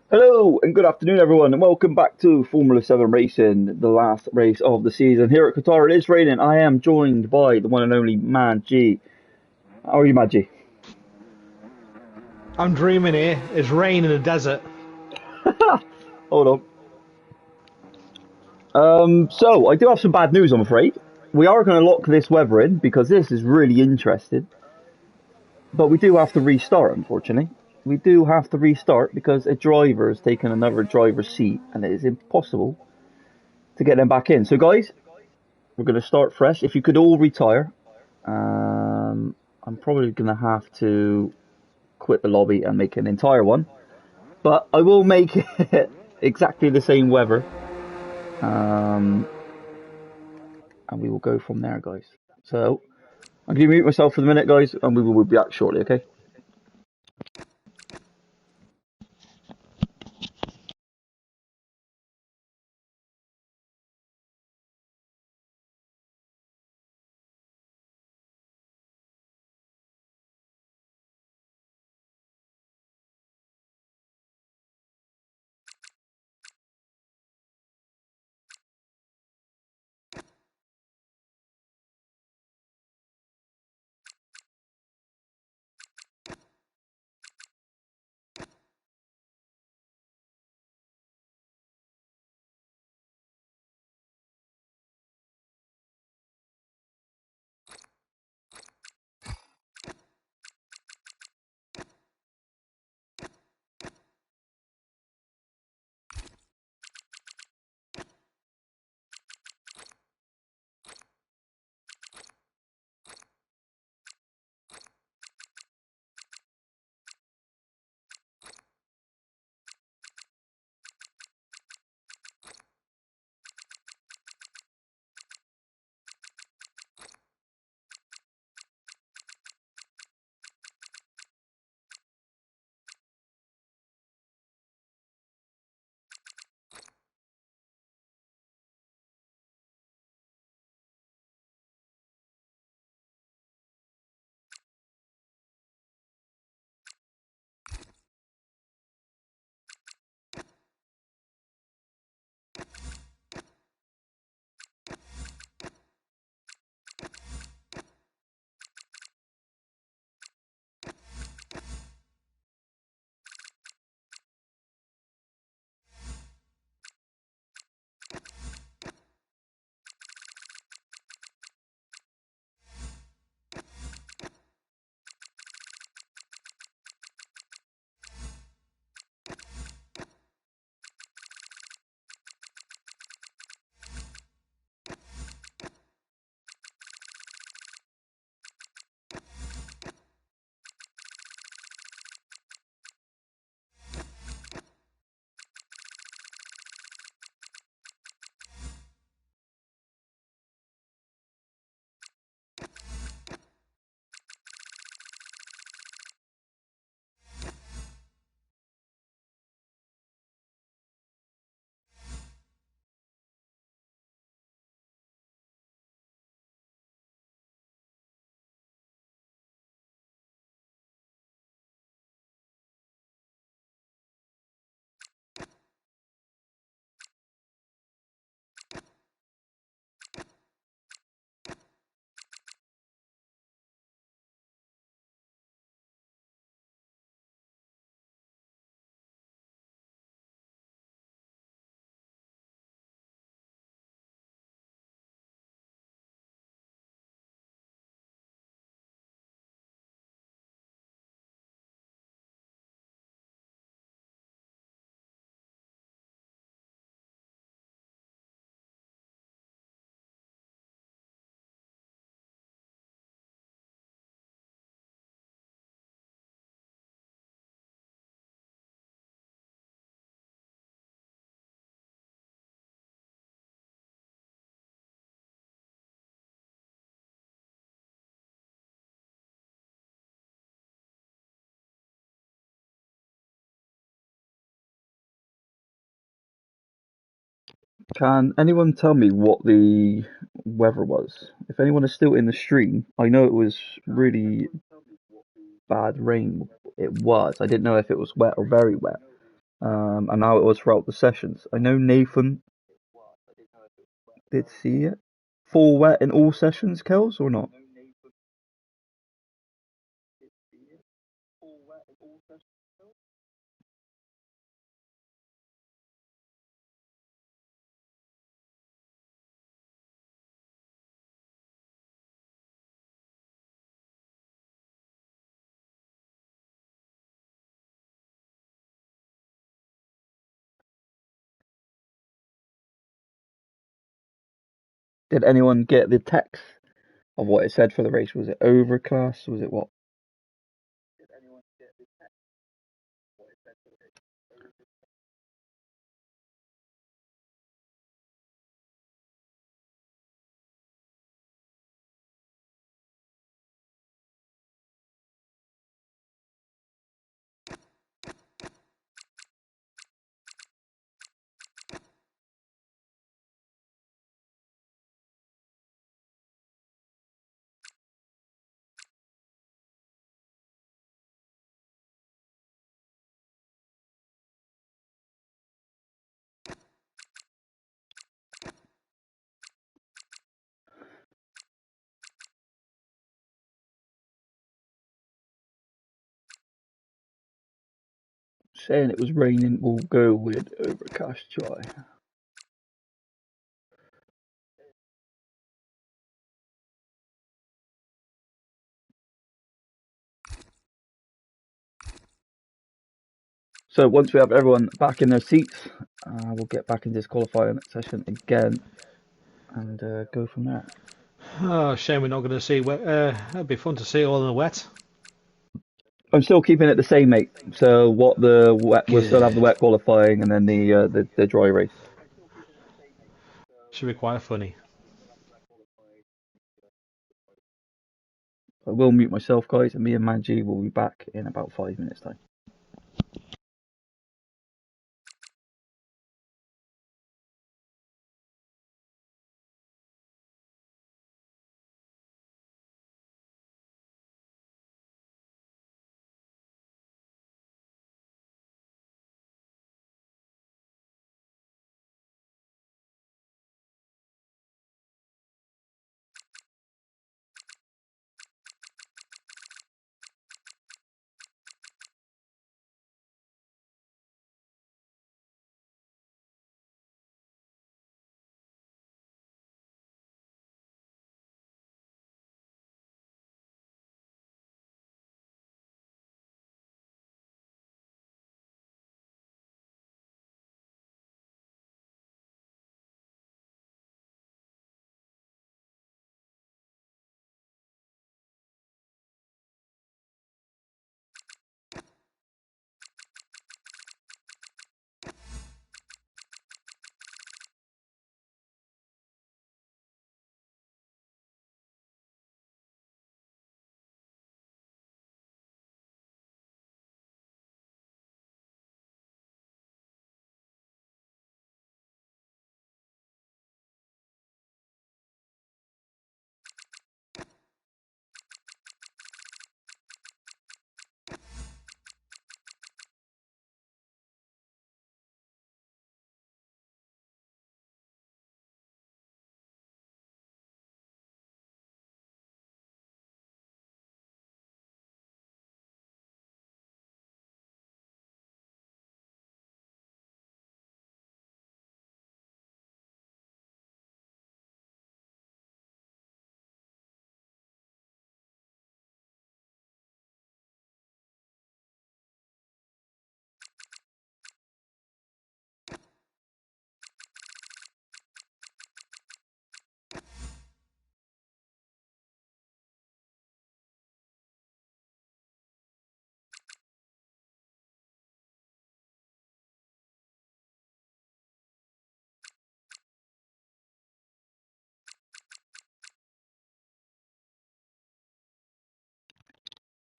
Hello and good afternoon, everyone, and welcome back to Formula 7 Racing, the last race of the season. Here at Qatar, it is raining. I am joined by the one and only Man G. How are you, Man G? I'm dreaming here. It's rain in the desert. Hold on. So I do have some bad news, I'm afraid. We are going to lock this weather in because this is really interesting, but we do have to restart, unfortunately. We do have to restart because a driver has taken another driver's seat, and it is impossible to get them back in. So, guys, we're going to start fresh. If you could all retire, I'm probably going to have to quit the lobby and make an entire one. But I will make it exactly the same weather. Um, and we will go from there, guys. So I'm going to mute myself for the minute, guys, and we will be back shortly, okay? Can anyone tell me what the weather was? If anyone is still in the stream, I know it was really bad rain. It was. I didn't know if it was wet or very wet. and how it was throughout the sessions. I know Nathan did see it. Full wet in all sessions, Kels, or not? Did anyone get the text of what it said for the race? Was it overcast? Was it what? Saying it was raining, we'll go with overcast dry. So once we have everyone back in their seats, we'll get back in this qualifying session again and go from there. Oh, shame we're not going to see wet. It'd be fun to see it all in the wet. I'm still keeping it the same, mate. So what the wet, we'll still have the Good. wet qualifying and then the dry race. Should be quite funny. I will mute myself, guys, and me and Manji will be back in about 5 minutes' time.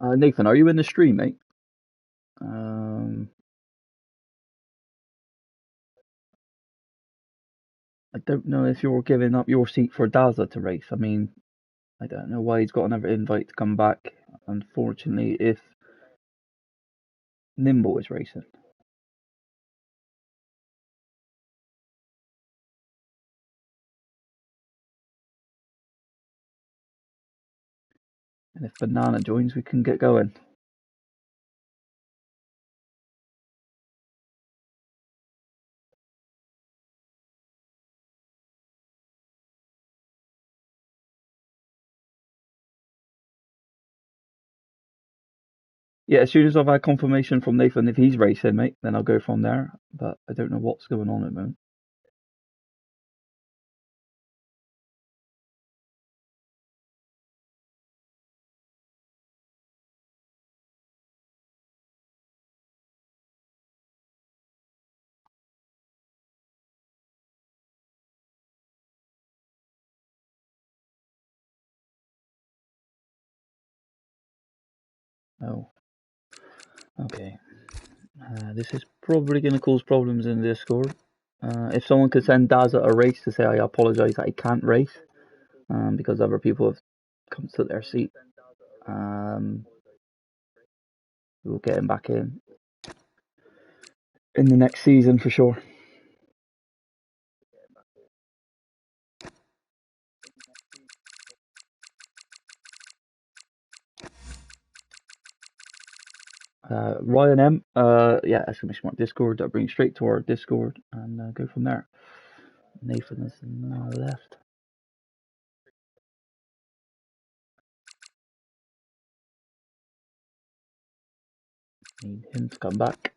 Nathan, are you in the stream, mate? I don't know if you're giving up your seat for Daza to race. I mean, I don't know why he's got another invite to come back. Unfortunately, if Nimble is racing. And if Banana joins, we can get going. Yeah, as soon as I've had confirmation from Nathan if he's racing, mate, then I'll go from there. But I don't know what's going on at the moment. Oh, okay. This is probably going to cause problems in Discord. If someone could send Daz at a race to say I apologise that he can't race, because other people have come to their seat, we'll get him back in the next season for sure. Ryan M, yeah, exclamation mark Discord. That'll bring you straight to our Discord and go from there. Nathan is now left. Need him to come back.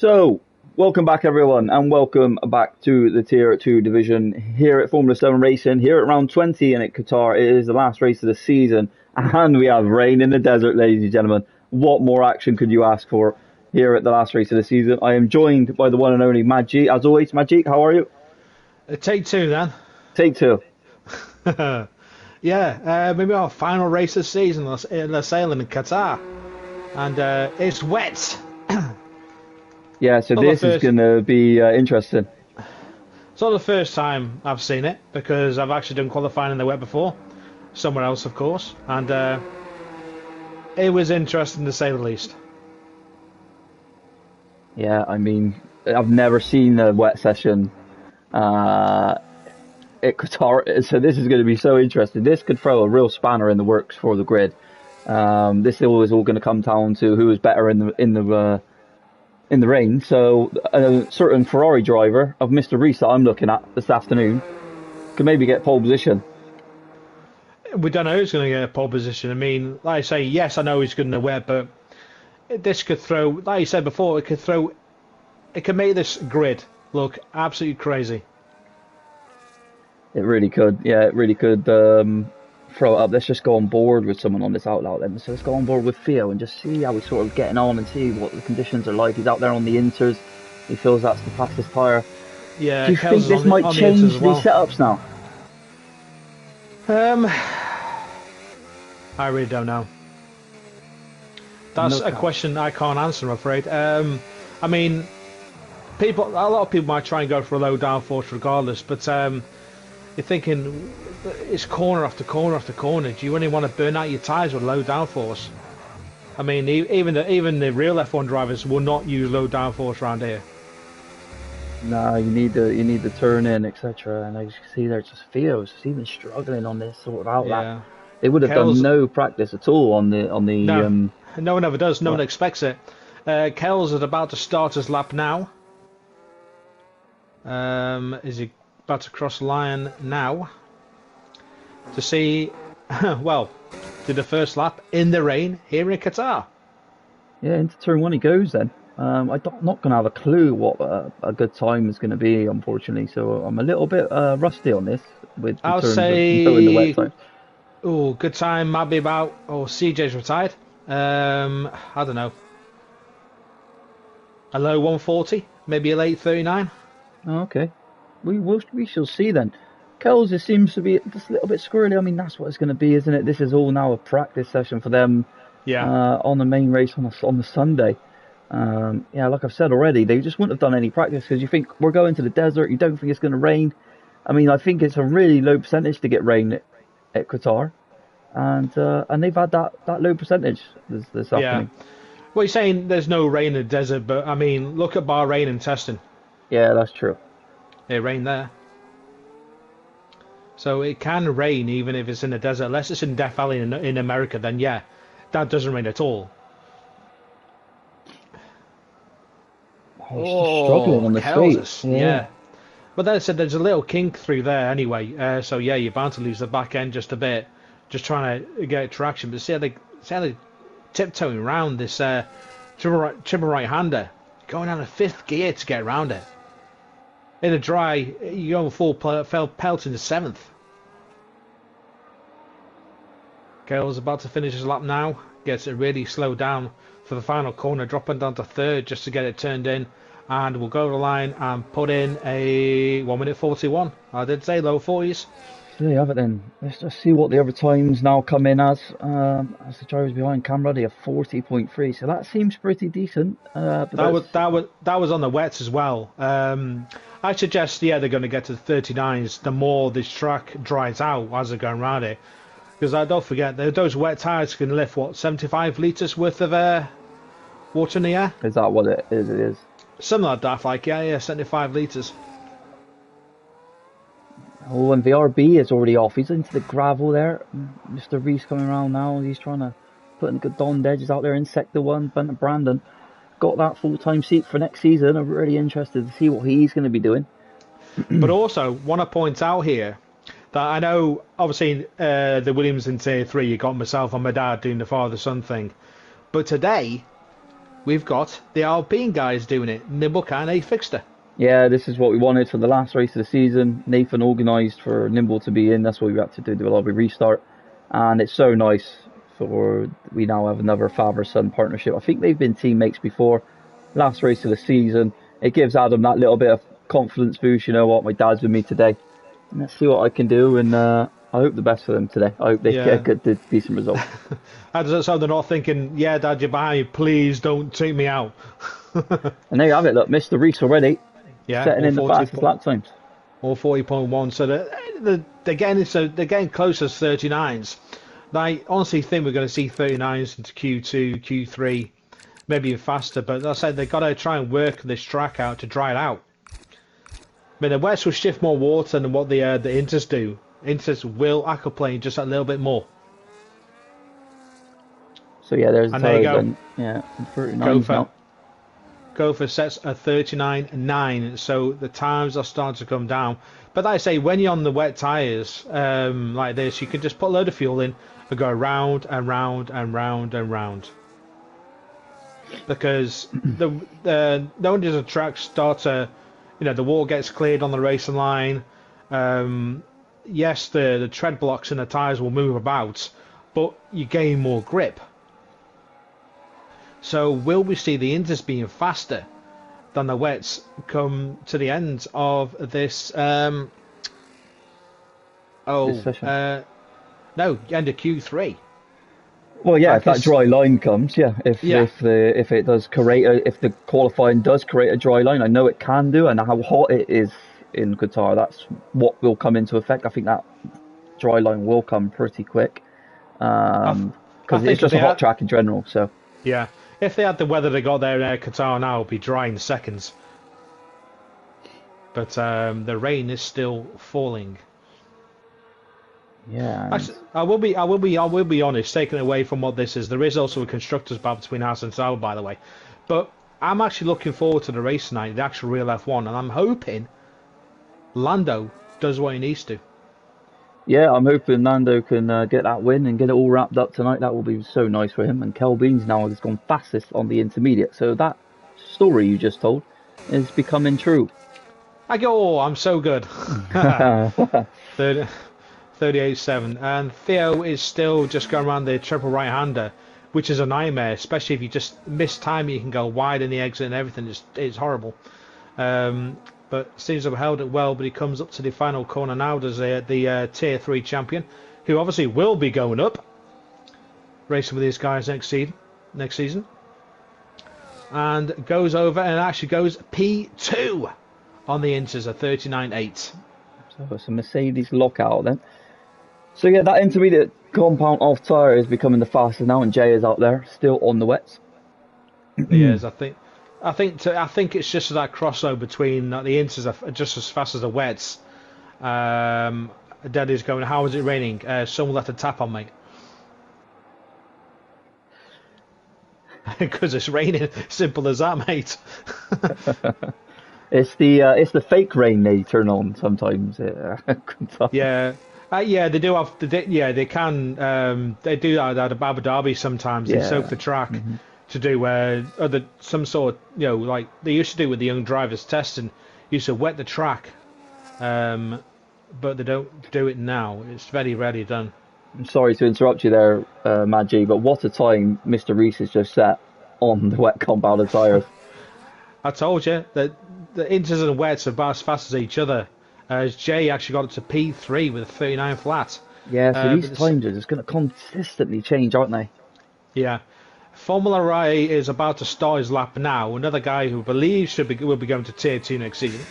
So, welcome back everyone, and welcome back to the Tier 2 division here at Formula 7 Racing, here at round 20 and at Qatar. It is the last race of the season, and we have rain in the desert, ladies and gentlemen. What more action could you ask for here at the last race of the season? I am joined by the one and only Majid. As always, Majid, how are you? Take two then. Take two. Yeah, maybe our final race of the season. Let's sailing in Qatar, and it's wet. Yeah, so this is going to be interesting. It's not the first time I've seen it, because I've actually done qualifying in the wet before, somewhere else of course, and it was interesting to say the least. Yeah, I mean, I've never seen a wet session at Qatar, so this is going to be so interesting. This could throw a real spanner in the works for the grid. This is all going to come down to who is better in the rain. So a certain Ferrari driver of Mr. Reese I'm looking at this afternoon could maybe get pole position. We don't know who's going to get a pole position. I mean, like I say, yes, I know he's good in the wet, but this could throw, like you said before, it could make this grid look absolutely crazy. It really could. Yeah, it really could throw it up. Let's just go on board with someone on this outlaw then. So let's go on board with Theo and just see how he's sort of getting on and see what the conditions are like. He's out there on the inters. He feels that's the fastest tyre. Yeah, do you think this might change these setups now? I really don't know. That's a question I can't answer, I'm afraid. I mean, a lot of people might try and go for a low downforce regardless, but you're thinking it's corner after corner after corner. Do you really want to burn out your tyres with low downforce? I mean, even the real F1 drivers will not use low downforce around here. No, you need the turn in, etc. And as you can see there, just Theo's even struggling on this sort of outlet. Yeah. They would have done no practice at all on the. No one ever does. No one expects it. Kells is about to start his lap now. Is he about to cross the line now? To see, well, do the first lap in the rain here in Qatar. Yeah, into turn one he goes then. I'm not going to have a clue what a good time is going to be, unfortunately. So I'm a little bit rusty on this. I'll say, in the wet time. Oh, good time might be about. Oh, CJ's retired. I don't know. A low 140, maybe a late 39. Oh, okay, we shall see then. Kells, it seems to be just a little bit squirrely. I mean, that's what it's going to be, isn't it? This is all now a practice session for them. Yeah. On the main race on the Sunday. Yeah, like I've said already, they just wouldn't have done any practice because you think we're going to the desert. You don't think it's going to rain. I mean, I think it's a really low percentage to get rain at Qatar, and they've had that low percentage this afternoon. Well, you're saying there's no rain in the desert, but I mean, look at Bahrain and testing. Yeah, that's true. It rained there. So it can rain even if it's in the desert. Unless it's in Death Valley in America, then yeah, that doesn't rain at all. Oh, struggling on the straight. Yeah. But then I said there's a little kink through there anyway. So yeah, you're bound to lose the back end just a bit, just trying to get traction. But see how they tiptoeing around this triple right-hander, going down a fifth gear to get around it. In the dry, you go full pelt in the seventh. Gale's about to finish his lap now. Gets it really slowed down for the final corner, dropping down to third just to get it turned in. And we'll go to the line and put in a 1 minute 41. I did say low 40s. There you have it then. Let's just see what the other times now come in as the drivers behind camera. They have 40.3, so that seems pretty decent. But that was on the wets as well. I suggest they're going to get to the 39s the more this track dries out as they're going around it. Because I don't forget, those wet tyres can lift, 75 litres worth of water in the air? Is that what it is? It is. Something like that, 75 litres. Oh, and VRB is already off. He's into the gravel there. Mr. Reese coming around now. He's trying to put in good Don Edges out there in Sector 1. Brandon got that full-time seat for next season. I'm really interested to see what he's going to be doing. But also, want to point out here that I know, obviously, the Williams in Tier 3, you got myself and my dad doing the father-son thing. But today, we've got the Alpine guys doing it. Nimble and a Fixter. Yeah, this is what we wanted for the last race of the season. Nathan organised for Nimble to be in. That's what we had to do a lobby restart. And it's so nice for we now have another father-son partnership. I think they've been teammates before. Last race of the season. It gives Adam that little bit of confidence boost. You know what, my dad's with me today. And let's see what I can do. And I hope the best for them today. I hope they get a good, decent result. How does that sound? They're not thinking, yeah, Dad, you're behind me. Please don't take me out. And there you have it. Look, Mr. Reese already. Yeah, setting in the fastest lap times. Or 40.1. So they're getting closer to 39s. I honestly think we're going to see 39s into Q2, Q3, maybe even faster. But I said they've got to try and work this track out to dry it out. I mean, the wets will shift more water than what the Inters do. Inters will aquaplane just a little bit more. So yeah, there's and there you go. Then, yeah, 39 now. Gopher sets a 39.9, so the times are starting to come down. But like I say, when you're on the wet tyres like this, you can just put a load of fuel in and go round and round and round and round. Because no wonder the track starts to, the wall gets cleared on the racing line. Yes, the tread blocks and the tyres will move about, but you gain more grip. So will we see the Inters being faster than the wets come to the end of this? This session. No, end of Q3. Well, yeah, if that dry line comes, if it does create if the qualifying does create a dry line, I know it can do, and how hot it is in Qatar, that's what will come into effect. I think that dry line will come pretty quick because it's just a hot track in general. So yeah. If they had the weather they got there in Qatar now, it would be dry in seconds. But the rain is still falling. Yeah. Actually, I will be honest. Taken away from what this is, there is also a constructors' battle between Haas and Sauber, by the way. But I'm actually looking forward to the race tonight, the actual real F1, and I'm hoping Lando does what he needs to. Yeah, I'm hoping Lando can get that win and get it all wrapped up tonight. That will be so nice for him. And Kel Beans now has gone fastest on the intermediate. So that story you just told is becoming true. I'm so good. 38.7. And Theo is still just going around the triple right-hander, which is a nightmare, especially if you just miss time. You can go wide in the exit and everything. It's horrible. But seems to have held it well, but he comes up to the final corner now as the Tier 3 champion, who obviously will be going up, racing with these guys next season. And goes over and actually goes P2 on the Inters, a 39.8. So it's a Mercedes lockout then. So yeah, that intermediate compound off tyre is becoming the fastest now, and Jay is out there, still on the wets. Yes, I think it's just that crossover between the Inters are just as fast as the wets. Daddy's going, how is it raining? Someone left a tap on, mate. Because it's raining. Simple as that, mate. It's the fake rain they turn on sometimes. Yeah. They do have. They can. They do that at Abu Dhabi sometimes. They soak the track. Mm-hmm. To do some sort of, like they used to do with the young drivers testing, used to wet the track, but they don't do it now. It's very rarely done. I'm sorry to interrupt you there, Maggie, but what a time Mr. Reese has just set on the wet compounded tyres. I told you that the Inters and wets are about as fast as each other. As Jay actually got up to P3 with a 39 flat. Yeah, so these times are just going to consistently change, aren't they? Yeah. Formula Rai is about to start his lap now. Another guy who believes will be going to Tier 2 next season.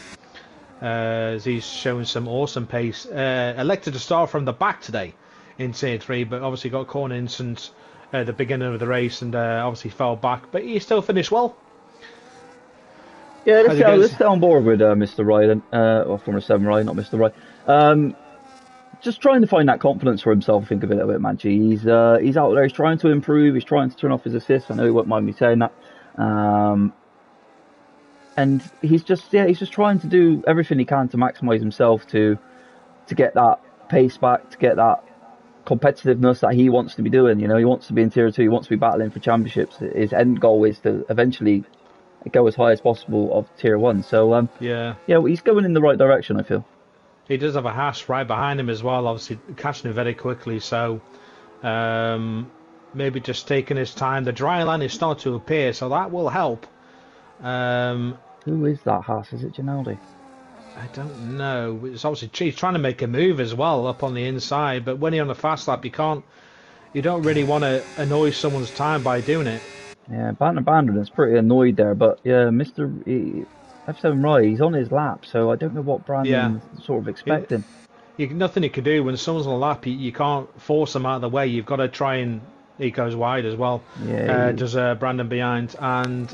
As he's showing some awesome pace. Elected to start from the back today in Tier 3, but obviously got caught in an incident at the beginning of the race and obviously fell back. But he still finished well. Yeah, let's stay on board with Mr. Ryan, or Formula 7 Ryan, not Mr. Ryan. Just trying to find that confidence for himself, I think, a little bit, Maggie. He's out there, he's trying to improve, he's trying to turn off his assists. I know he won't mind me saying that. And he's just trying to do everything he can to maximise himself to get that pace back, to get that competitiveness that he wants to be doing. You know, he wants to be in Tier 2. He wants to be battling for championships. His end goal is to eventually go as high as possible of Tier 1. So, Yeah. yeah, well, he's going in the right direction, I feel. He does have a Haas right behind him as well, obviously catching him very quickly. So maybe just taking his time. The dry line is starting to appear, so that will help. Who is that Haas? Is it Ginaldi? I don't know. It's obviously he's trying to make a move as well up on the inside, but when you're on the fast lap, you don't really want to annoy someone's time by doing it. Yeah, Banner is pretty annoyed there, but yeah, F7 he's on his lap, so I don't know what Yeah. Brandon's sort of expecting. Nothing you can do when someone's on a lap. You can't force them out of the way. You've got to try and he goes wide as well. Yeah, Does Brandon behind, and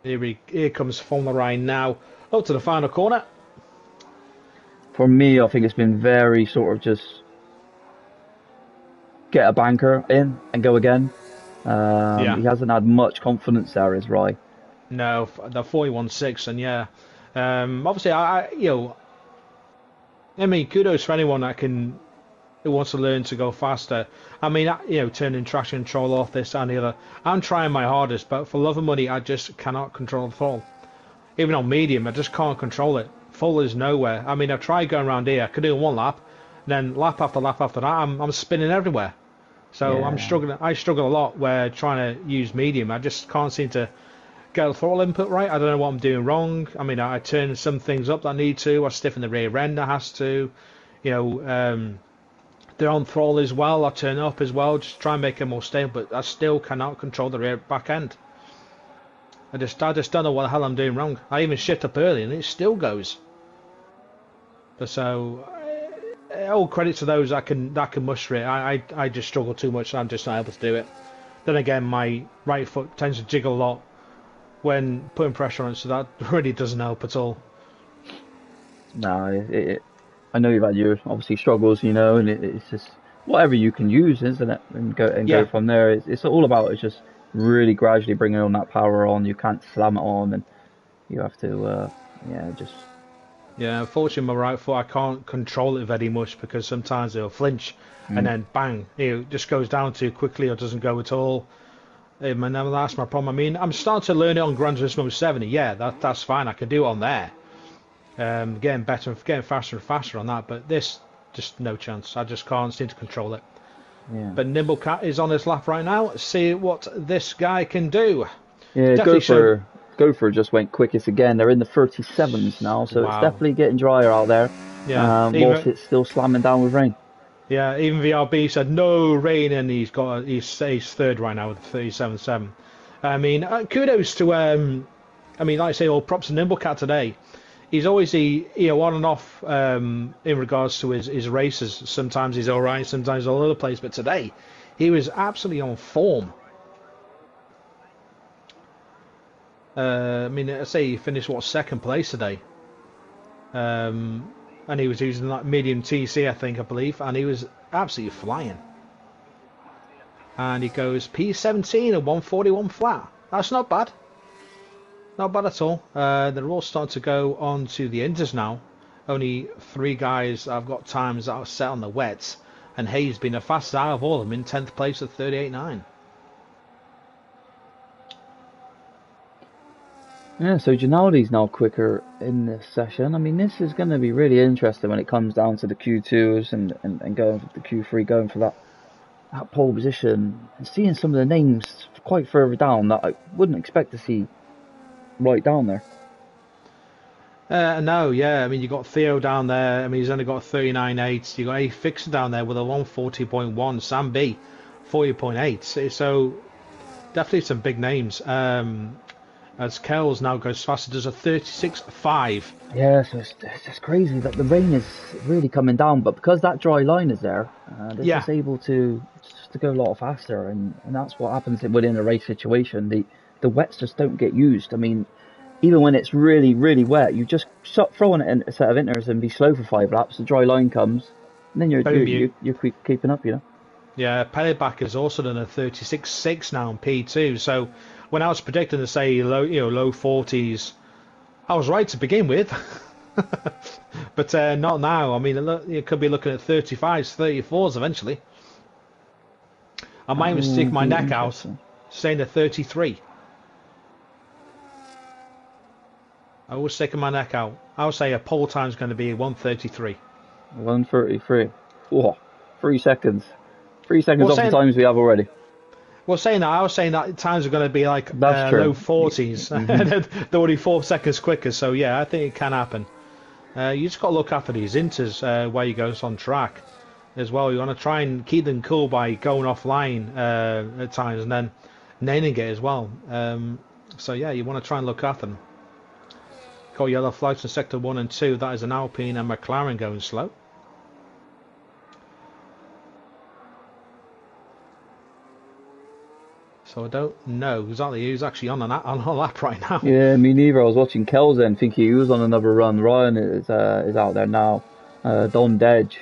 here comes Formula Ryan now up to the final corner. for me, I think it's been very sort of just get a banker in and go again. He hasn't had much confidence there, is Rye. No, the 41.6, and yeah, obviously I mean, kudos for anyone who wants to learn to go faster. I mean, turning traction control off, this and the other. I'm trying my hardest, but for love of money, I just cannot control the throttle. Even on medium, I just can't control it. Full is nowhere. I mean, I tried going around here. I could do one lap, then lap after lap after that, I'm spinning everywhere. So Yeah. I'm struggling. I struggle a lot where trying to use medium. I just can't seem to get the throttle input right. I don't know what I'm doing wrong. I mean, I turn some things up that I need to. I stiffen the rear end. I has to. They're on throttle as well. I turn up as well. Just try and make it more stable. But I still cannot control the rear back end. I just don't know what the hell I'm doing wrong. I even shift up early and it still goes. But so, all credit to those that can muster it. I just struggle too much. I'm just not able to do it. Then again, my right foot tends to jiggle a lot when putting pressure on it, so that really doesn't help at all. No, I know you've had your obviously struggles, you know, and it's just whatever you can use, isn't it? And go from there. It's all about just really gradually bringing on that power on. You can't slam it on, and you have to, just. Yeah, unfortunately, my right foot, I can't control it very much because sometimes it'll flinch and then bang, it just goes down too quickly or doesn't go at all. And that's my problem. I mean, I'm starting to learn it on Gran Turismo 70. Yeah, that's fine. I can do it on there. Getting better, getting faster and faster on that. But this, just no chance. I just can't seem to control it. Yeah. But Nimblecat is on his lap right now. Let's see what this guy can do. Yeah, Gopher just went quickest again. They're in the 37s now, so It's definitely getting drier out there. Yeah, whilst it's still slamming down with rain. Yeah, even VRB said no rain, and he's third right now with 37.7. I mean, kudos to like I say, all props to Nimblecat today. He's always on and off in regards to his races. Sometimes he's all right, sometimes all over the place. But today, he was absolutely on form. I mean, I say he finished second place today. And he was using that medium TC, I believe, and he was absolutely flying. And he goes P17 at 141 flat. That's not bad. Not bad at all. They're all starting to go on to the Inters now. Only 3 guys have got times that are set on the wets. And Hayes been the fastest out of all of them in 10th place at 38.9. Yeah, so Ginaldi's now quicker in this session. I mean, this is going to be really interesting when it comes down to the Q2s and going for the Q3, going for that pole position. And seeing some of the names quite further down that I wouldn't expect to see right down there. No, yeah. I mean, you got Theo down there. I mean, he's only got 39.8. You got A Fixer down there with a 140.1. Sam B, 40.8. So definitely some big names. As Kells now goes faster, does a 36.5. Yeah, so it's just crazy that the rain is really coming down, but because that dry line is there, they're just able to go a lot faster, and that's what happens within a race situation. The wets just don't get used. I mean, even when it's really, really wet, you just throw on a set of inters and be slow for 5 laps, the dry line comes, and then you're keeping up, you know. Yeah, Peleback has also done a 36.6 now on P2, so when I was predicting to say low 40s, I was right to begin with. But not now. I mean, you could be looking at 35s, 34s eventually. I might even stick my neck out, saying a 33. I was sticking my neck out. I would say a pole time is going to be 1:33. 1:33. Oh, 3 seconds. 3 seconds off the times we have already. Well, saying that, I was saying that times are going to be like low 40s. They're already 4 seconds quicker. So yeah, I think it can happen. You just got to look after these inters where you go on track as well. You want to try and keep them cool by going offline at times and then nailing it as well. So yeah, you want to try and look after them. Got yellow flags in sector 1 and 2. That is an Alpine and McLaren going slow. So I don't know exactly who's actually on a lap right now. Yeah, me neither. I was watching Kells then, thinking he was on another run. Ryan is out there now. Don Dedge.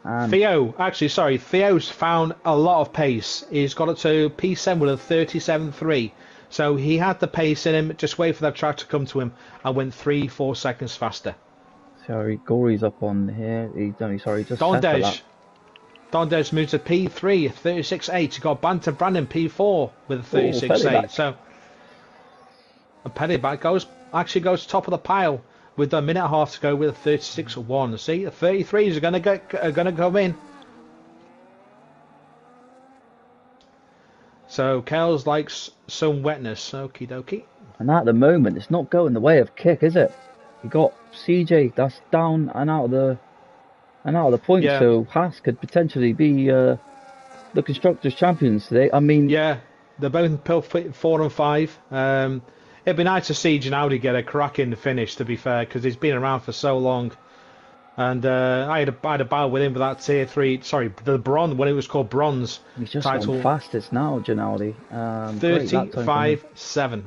And Theo's found a lot of pace. He's got it to P7 with a 37.3. So he had the pace in him. Just wait for that track to come to him. I went 3-4 seconds faster. Sorry, Gory's up on here. Just Don Dedge moved to P3, 36.8. He got Banter Brandon P4 with a 36.8. So a penny back goes top of the pile with a minute and a half to go with a 36.1. See, the 33s are going to come in. So Kells likes some wetness. Okie dokie. And at the moment, it's not going the way of Kick, is it? You got CJ that's down and out of the point, yeah. So Haas could potentially be the constructors' champions today. I mean, yeah, they're both 4 and 5. It'd be nice to see Ginaudi get a cracking finish, to be fair, because he's been around for so long. And I had a battle with him for that tier 3. Sorry, the bronze when it was called bronze. He's just title. On fastest now, Ginaudi. 35.7.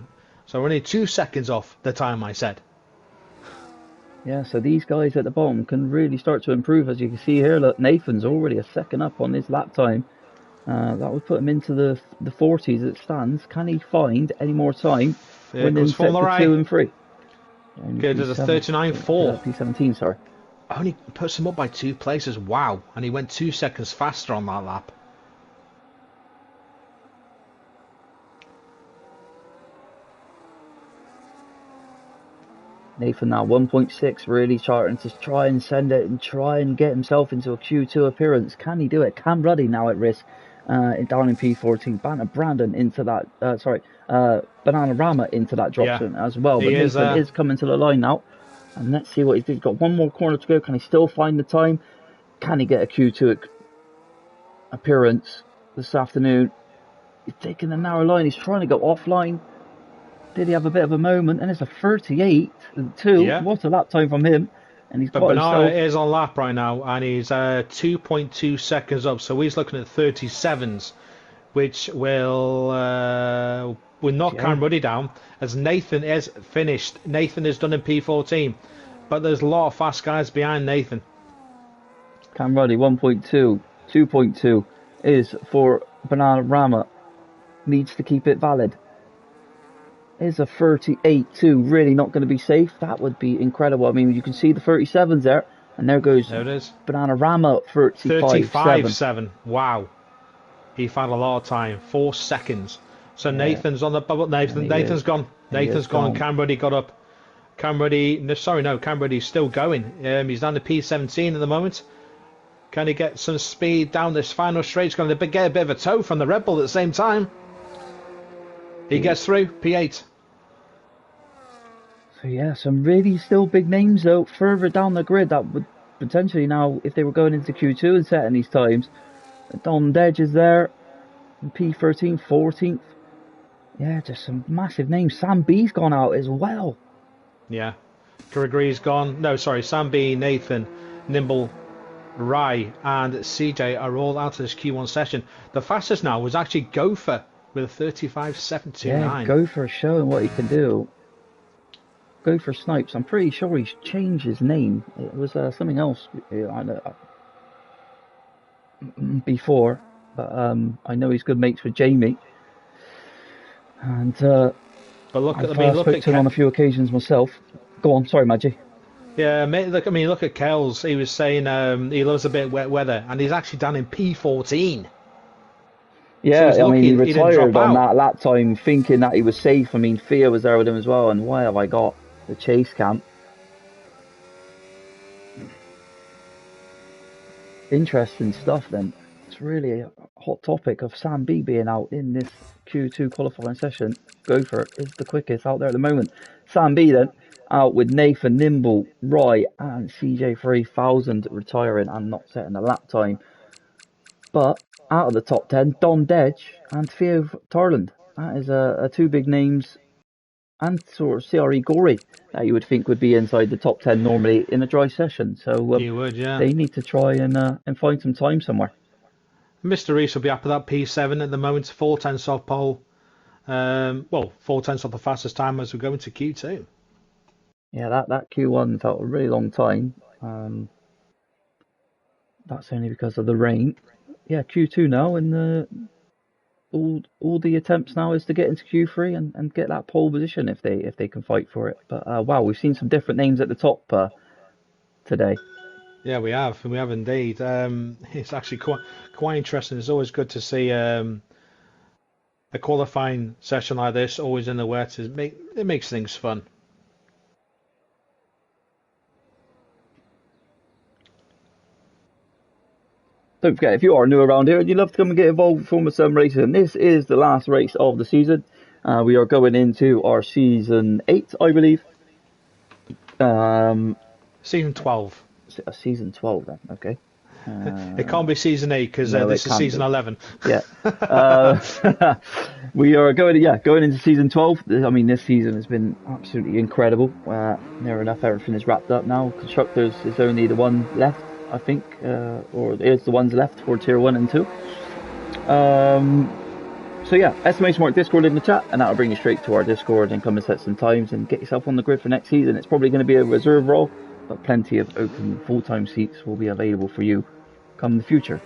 So we're only 2 seconds off the time I said. Yeah, so these guys at the bottom can really start to improve. As you can see here, look, Nathan's already a second up on his lap time. That would put him into the 40s as it stands. Can he find any more time? Winning sector 2 and 3. Good, there's a 39.4. P17, sorry. Only puts him up by 2 places. Wow. And he went 2 seconds faster on that lap. Nathan now 1.6, really starting to try and send it and try and get himself into a Q2 appearance. Can he do it? Cam Ruddy now at risk down in P14. Banner Brandon into that, Bananarama into that drop zone as well. But Nathan is coming to the line now. And let's see what he's got. He's got one more corner to go. Can he still find the time? Can he get a Q2 appearance this afternoon? He's taking the narrow line. He's trying to go offline. Did he have a bit of a moment? And it's a 38.2. Yeah. What a lap time from him. And he's got Bernard is on lap right now, and he's 2.2 seconds up. So he's looking at 37s, which will knock Cam Ruddy down. As Nathan is finished. Nathan is done in P14, but there's a lot of fast guys behind Nathan. Cam Ruddy 1.2, 2.2 is for Bananarama. Needs to keep it valid. Is a 38.2 really not going to be safe? That would be incredible. I mean, you can see the 37s there, and there goes there it is. Bananarama 35.7. Wow, he found a lot of time. 4 seconds. So yeah. Nathan's on the bubble. Nathan's gone. Nathan's gone. Cam Ruddy got up. Cam Ruddy's still going. He's down to P17 at the moment. Can he get some speed down this final straight? He's going to get a bit of a tow from the Red Bull at the same time. He gets through, P8. So yeah, some really still big names though. Further down the grid, that would potentially now, if they were going into Q2 and setting these times, Don Dedge is there. P13, 14th. Yeah, just some massive names. Sam B's gone out as well. Yeah. Gregory's gone. No, sorry. Sam B, Nathan, Nimble, Rai, and CJ are all out of this Q1 session. The fastest now was actually Gopher with a 35.729. Yeah, Gopher showing what he can do. Gopher Snipes. I'm pretty sure he's changed his name. It was something else before. But I know he's good mates with Jamie. And but look I've spoken to him on a few occasions myself. Go on, sorry, Maggie. Yeah, mate, look. I mean, look at Kells. He was saying he loves a bit of wet weather, and he's actually down in P14. So he's Yeah, I mean, lucky he he didn't drop retired on out. that lap time thinking that he was safe. I mean, Thea was there with him as well, and why have I got the chase cam? Interesting stuff then. It's really a hot topic of Sam B being out in this Q2 qualifying session. Gopher is the quickest out there at the moment. Sam B then out with Nathan Nimble, Roy, and CJ 3000 retiring and not setting a lap time. But out of the top 10, Don Dedge and Theo Tarland. That is two big names and sort of CRE Gory that you would think would be inside the top 10 normally in a dry session. So You would, yeah. they need to try and find some time somewhere. Mr. Reese will be up at that P7 at the moment, 4 tenths off pole. Well, 4 tenths off the fastest time as we go into Q2. Yeah, that Q1 felt a really long time. That's only because of the rain. Yeah, Q2 now, and all the attempts now is to get into Q3 and get that pole position if they can fight for it. But wow, we've seen some different names at the top today. Yeah, we have indeed. It's actually quite interesting. It's always good to see a qualifying session like this, always in the wet. It makes things fun. Don't forget, if you are new around here and you'd love to come and get involved with F7Racing, this is the last race of the season. We are going into our season 8, I believe. Season 12. Season 12 then, okay. It can't be season 8 because No, it this is can't season be. 11. Yeah. We are going into season 12. I mean, this season has been absolutely incredible. Near enough, everything is wrapped up now. Constructors is only the one left, I think, or is the ones left for tier 1 and 2. So yeah, estimation mark Discord in the chat, and that'll bring you straight to our Discord and come and set some times and get yourself on the grid for next season. It's probably going to be a reserve role, but plenty of open full-time seats will be available for you come the future.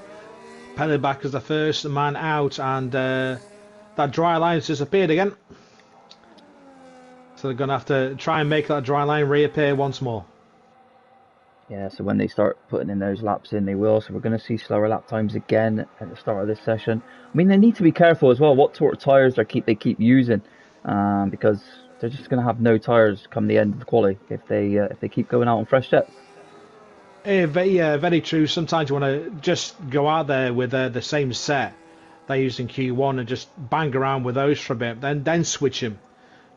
Back as the first man out, and that dry line's disappeared again. So they're going to have to try and make that dry line reappear once more. Yeah, so when they start putting in those laps in, they will. So we're going to see slower lap times again at the start of this session. I mean, they need to be careful as well what sort of tyres they keep using, because they're just going to have no tyres come the end of the quali if they keep going out on fresh jets. Yeah, very true. Sometimes you want to just go out there with the same set they used in Q1 and just bang around with those for a bit, then switch them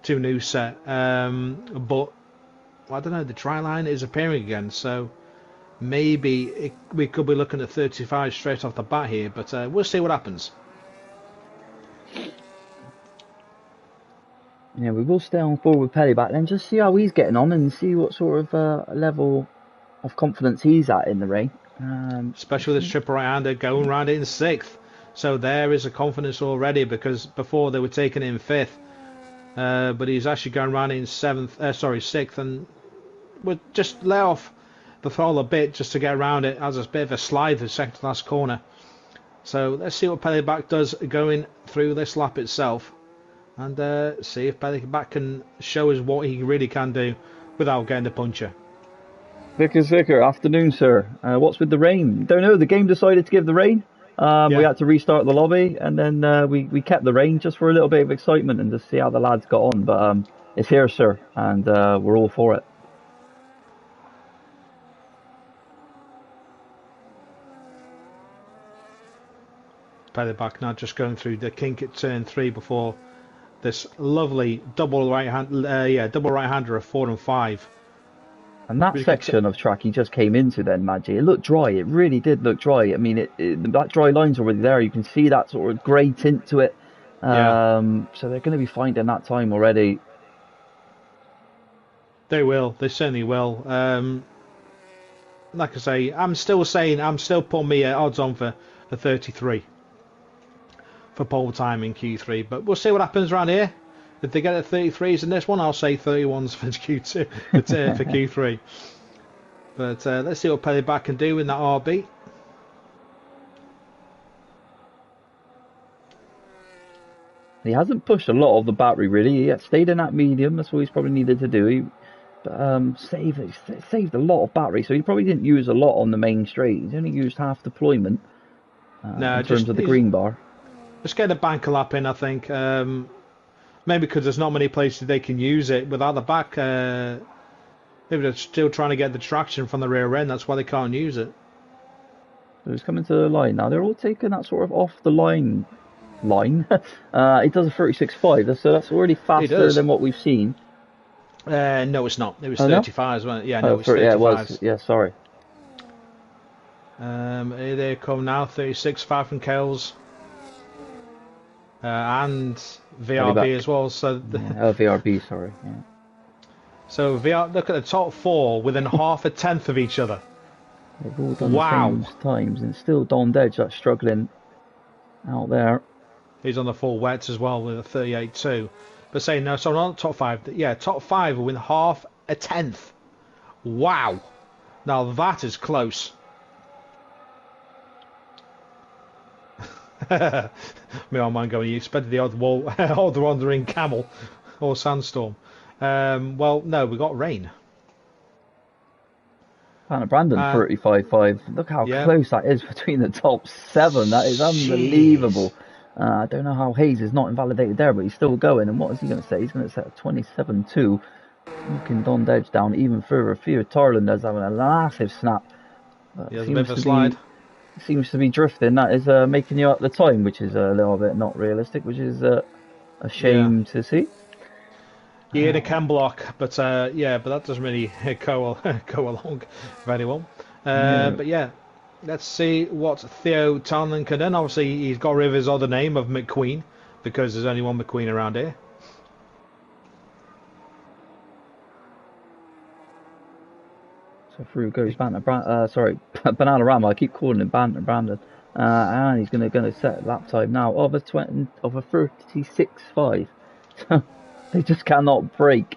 to a new set. But I don't know, the dry line is appearing again, so maybe we could be looking at 35 straight off the bat here, but we'll see what happens. Yeah, we will stay on forward with Pellyback then, just see how he's getting on and see what sort of level of confidence he's at in the rain. Especially with this triple right-hander going round it in 6th. So there is a confidence already, because before they were taking it in 5th. But he's actually going round in 6th, and we'll just let off the throttle a bit just to get around it as a bit of a slide the second to last corner. So let's see what Pellyback does going through this lap itself, and see if Pellyback can show us what he really can do without getting the puncher. Vicker, afternoon, sir. What's with the rain? Don't know. The game decided to give the rain. Yeah. We had to restart the lobby, and then we kept the rain just for a little bit of excitement and just see how the lads got on. But it's here, sir, and we're all for it. Pellyback now just going through the kink at turn 3 before this lovely double right-hander of 4 and 5. And that section of track he just came into then, Maggie, it looked dry. It really did look dry. I mean, that dry line's already there. You can see that sort of grey tint to it. So they're going to be finding that time already. They will. They certainly will. Like I say, I'm still putting me odds on for 33 for pole time in Q3. But we'll see what happens around here. If they get at 33s in this one, I'll say 31s for Q2 for Q3. But let's see what Pellyback can do in that RB. He hasn't pushed a lot of the battery really. He stayed in that medium. That's what he's probably needed to do. saved a lot of battery. So he probably didn't use a lot on the main straight. He's only used half deployment No, in terms of the green bar. Just get a banker lap in, I think. Maybe because there's not many places they can use it without the back. Maybe they're still trying to get the traction from the rear end. That's why they can't use it. So he's coming to the line now. They're all taking that sort of off the line. It does a 36.5, so that's already faster than what we've seen. No, it's not. It was 35s, wasn't it? Yeah, no, it's 35s. Yeah, it was. Yeah, sorry. Here they come now. 36, 5 from Kales. And VRB as well. So VRB, sorry. Yeah. So look at the top four within half a tenth of each other. They've all done the same times, and still Don Dedge that's struggling out there. He's on the full wets as well with a 38.2. But saying no, so not top five. Yeah, top five within half a tenth. Wow. Now that is close. Me on mine going, you expected the odd wandering camel or sandstorm. Well, no, we got rain. Hannah Brandon 35.5. Look how close that is between the top 7. That is unbelievable. I don't know how Hayes is not invalidated there, but he's still going. And what is he going to say? He's going to set a 27.2. Looking Don Dedge down even further. Fear Tarland is having a massive snap. There's a bit of a slide. Seems to be drifting. That is making you up the time, which is a little bit not realistic, which is a shame to see. Yeah, in a cam block, but but that doesn't really go along very well. But yeah, let's see what Theo Tarnland can do. Obviously, he's got rid of his other name of McQueen because there's only one McQueen around here. So through goes Bananarama. I keep calling him Brandon. And he's going to set lap time now of a 36.5. They just cannot break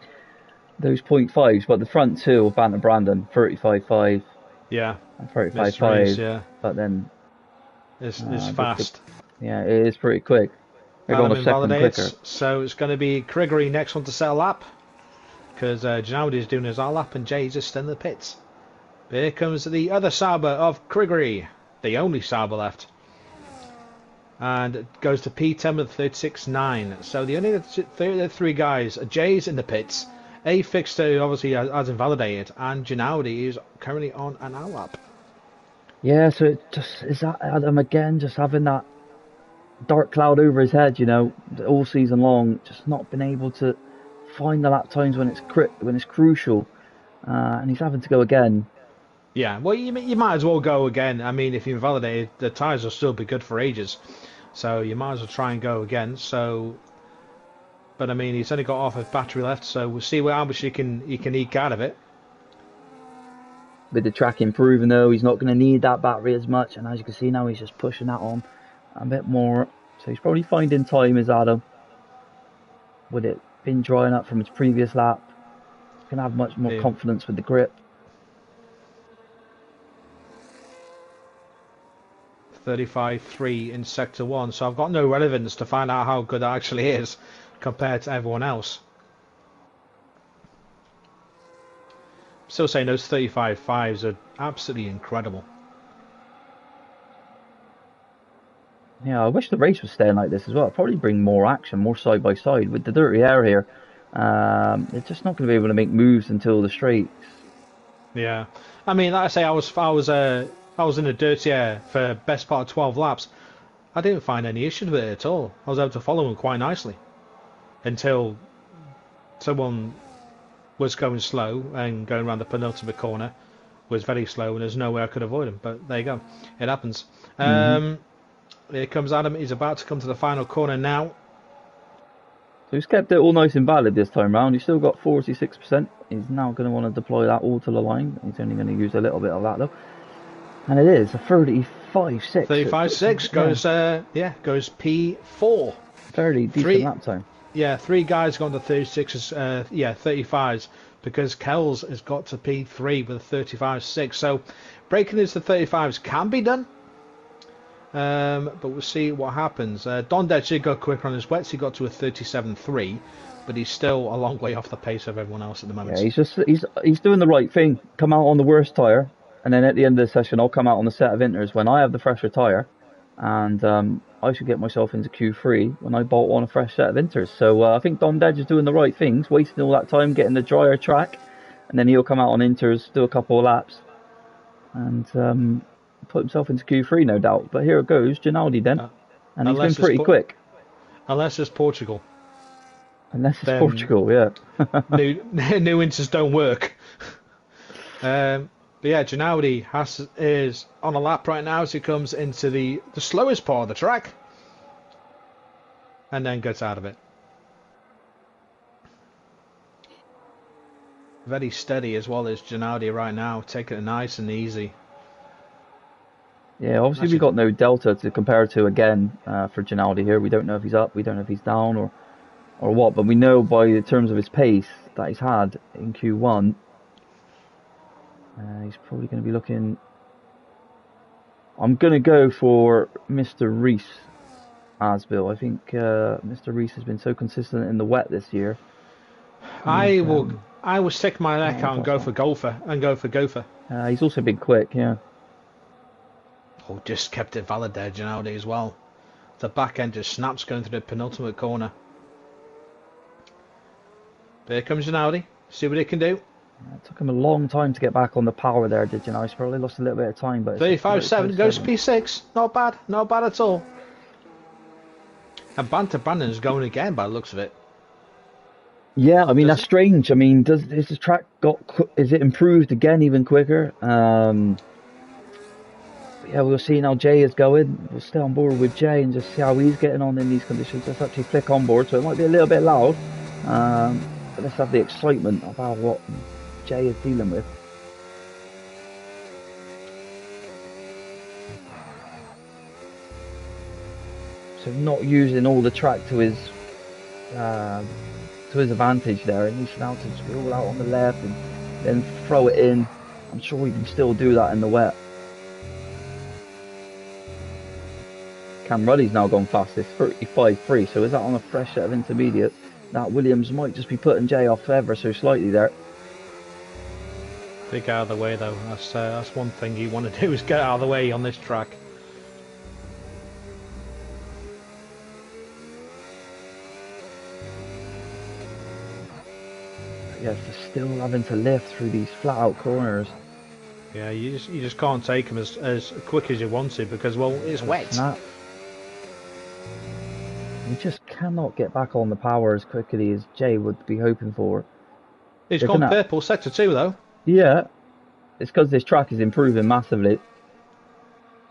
those 0.5s, but the front two of Banter Brandon 35.5. Yeah. And 35.5. Yeah. But then it's fast. It is pretty quick. They're going a second quicker. So it's going to be Gregory next one to set a lap, because Ginaldi is doing his R lap and Jay's just in the pits. Here comes the other Sauber of Gregory, the only Sauber left. And it goes to P10 with 36.9. So the only three guys, Jay's in the pits, A Fixter obviously has invalidated, and Ginaldi is currently on an R lap. Yeah, so it just is that Adam again, just having that dark cloud over his head, all season long, just not been able to find the lap times when it's crucial, and he's having to go again. Yeah, well, you might as well go again. I mean, if you're invalidated, the tyres will still be good for ages, so you might as well try and go again. So, but I mean, he's only got half his battery left, so we'll see how much he can eke out of it. With the track improving, though, he's not going to need that battery as much, and as you can see now, he's just pushing that on a bit more. So he's probably finding time as Adam. With it been drying up from his previous lap, he's going to have much more confidence with the grip. 35.3 in Sector 1, so I've got no relevance to find out how good that actually is compared to everyone else. Still saying those 35.5s are absolutely incredible. Yeah, I wish the race was staying like this as well. It'd probably bring more action, more side by side. With the dirty air here, they're just not going to be able to make moves until the straights. Yeah, I mean, like I say, I was in the dirty air for best part of 12 laps. I didn't find any issues with it at all. I was able to follow him quite nicely until someone was going slow and going around the penultimate corner was very slow, and there's no way I could avoid him. But there you go, it happens. Here comes Adam. He's about to come to the final corner now. So he's kept it all nice and valid this time round. He's still got 46%. He's now going to want to deploy that all to the line. He's only going to use a little bit of that though. And it is a 35.6. 35.6 goes P4. Fairly decent lap time. Yeah, 3 guys gone to 36s, 35s, because Kells has got to P3 with a 35.6. So breaking into 35s can be done. But we'll see what happens. Dondech did go quicker on his wets. He got to a 37.3, but he's still a long way off the pace of everyone else at the moment. Yeah, he's doing the right thing. Come out on the worst tyre, and then at the end of the session, I'll come out on the set of inters when I have the fresher tyre, and I should get myself into Q3 when I bolt on a fresh set of inters. So I think Dondech is doing the right things, wasting all that time getting the drier track, and then he'll come out on inters, do a couple of laps, and put himself into Q3, no doubt. But here it goes, Ginaldi then, and he's been pretty quick. Unless it's Portugal. Unless it's Portugal, yeah. new inters don't work. But yeah, Ginaldi is on a lap right now as he comes into the slowest part of the track, and then gets out of it. Very steady as well as Ginaldi right now, taking it nice and easy. Yeah, obviously we've got no delta to compare to again for Ginaldi here. We don't know if he's up, we don't know if he's down or what, but we know by the terms of his pace that he's had in Q1, he's probably going to be looking... I'm going to go for Mr. Reese Asbill. I think Mr. Reese has been so consistent in the wet this year. I will stick my neck out and go for Gopher. He's also been quick, yeah. Oh, just kept it valid there, Ginaldi, as well. The back end just snaps going through the penultimate corner. But here comes Ginaldi. See what he can do. It took him a long time to get back on the power there, did Ginaldi? He's probably lost a little bit of time, but 35.7 goes P6. Not bad at all. And Banter Brandon's going again by the looks of it. Yeah, I mean that's strange. I mean, is the track is it improved again even quicker? Yeah, we'll see how Jay is going. We'll stay on board with Jay and just see how he's getting on in these conditions. Let's actually flick on board, so it might be a little bit loud. But let's have the excitement about what Jay is dealing with. So not using all the track to his advantage there, and he's now to roll out on the left and then throw it in. I'm sure he can still do that in the wet. Cam Ruddy's now gone fastest, 35.3, so is that on a fresh set of intermediate? That Williams might just be putting Jay off ever so slightly there. Big out of the way though, that's one thing you want to do, is get out of the way on this track. Yes, they're still having to lift through these flat out corners. Yeah, you just can't take them as quick as you want to because, well, it's wet. You just cannot get back on the power as quickly as Jay would be hoping for. He's gone purple sector 2 though. Yeah, it's because this track is improving massively.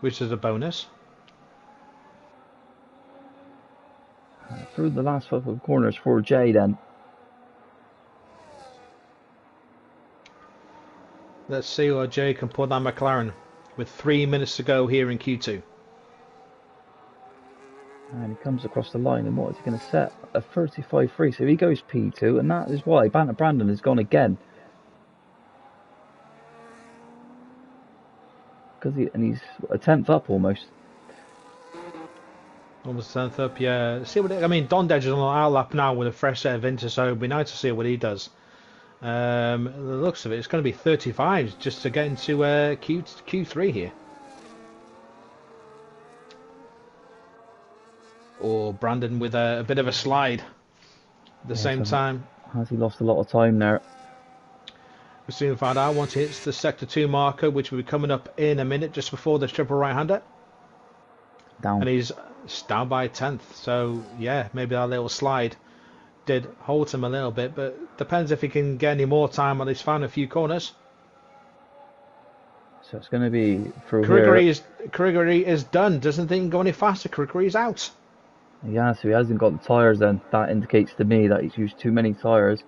Which is a bonus. Through the last couple of corners for Jay then. Let's see what Jay can put that McLaren with 3 minutes to go here in Q2. And he comes across the line, and what is he going to set? A 35.3, so he goes P2, and that is why Banter Brandon has gone again. Because he's a 10th up almost. Almost 10th up, yeah. See what I mean. Dondech is on our lap now with a fresh set of inters, so it'll be nice to see what he does. The looks of it, it's going to be 35 just to get into Q3 here. Or Brandon with a bit of a slide at the same time. Has he lost a lot of time there? We'll soon find out once he hits the sector 2 marker, which will be coming up in a minute just before the triple right-hander. Down. And he's down by 10th, so yeah, maybe that little slide did hold him a little bit, but depends if he can get any more time on his final few corners. So it's going to be through Gregory is done. Doesn't think he can go any faster. Gregory's out. Yeah, so he hasn't got the tyres then. That indicates to me that he's used too many tyres.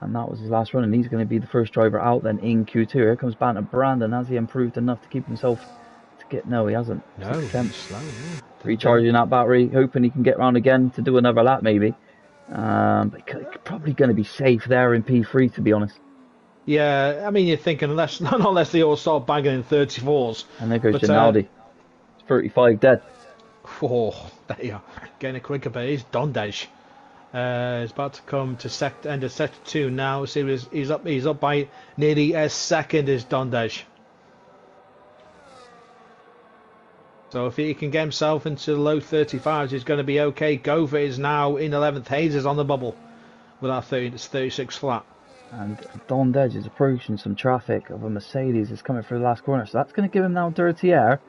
And that was his last run, and he's going to be the first driver out then in Q2. Here comes Banter Brandon. Has he improved enough to keep himself to get... No, he hasn't. No, he's slow, yeah. Recharging that battery, hoping he can get round again to do another lap maybe. But probably going to be safe there in P3, to be honest. Yeah, I mean, you're thinking unless they all start banging in 34s. And there goes Ginaldi. 35 dead. Oh, there you are. Getting a quicker, but he's Dondej. He's about to come to end of sector 2 now. See, he's up by nearly a second. Is Dondej. So if he can get himself into the low 35s, he's going to be okay. Gova is now in 11th. Hayes is on the bubble with that 36 flat. And Dondej is approaching some traffic of a Mercedes that's coming through the last corner. So that's going to give him now dirty air.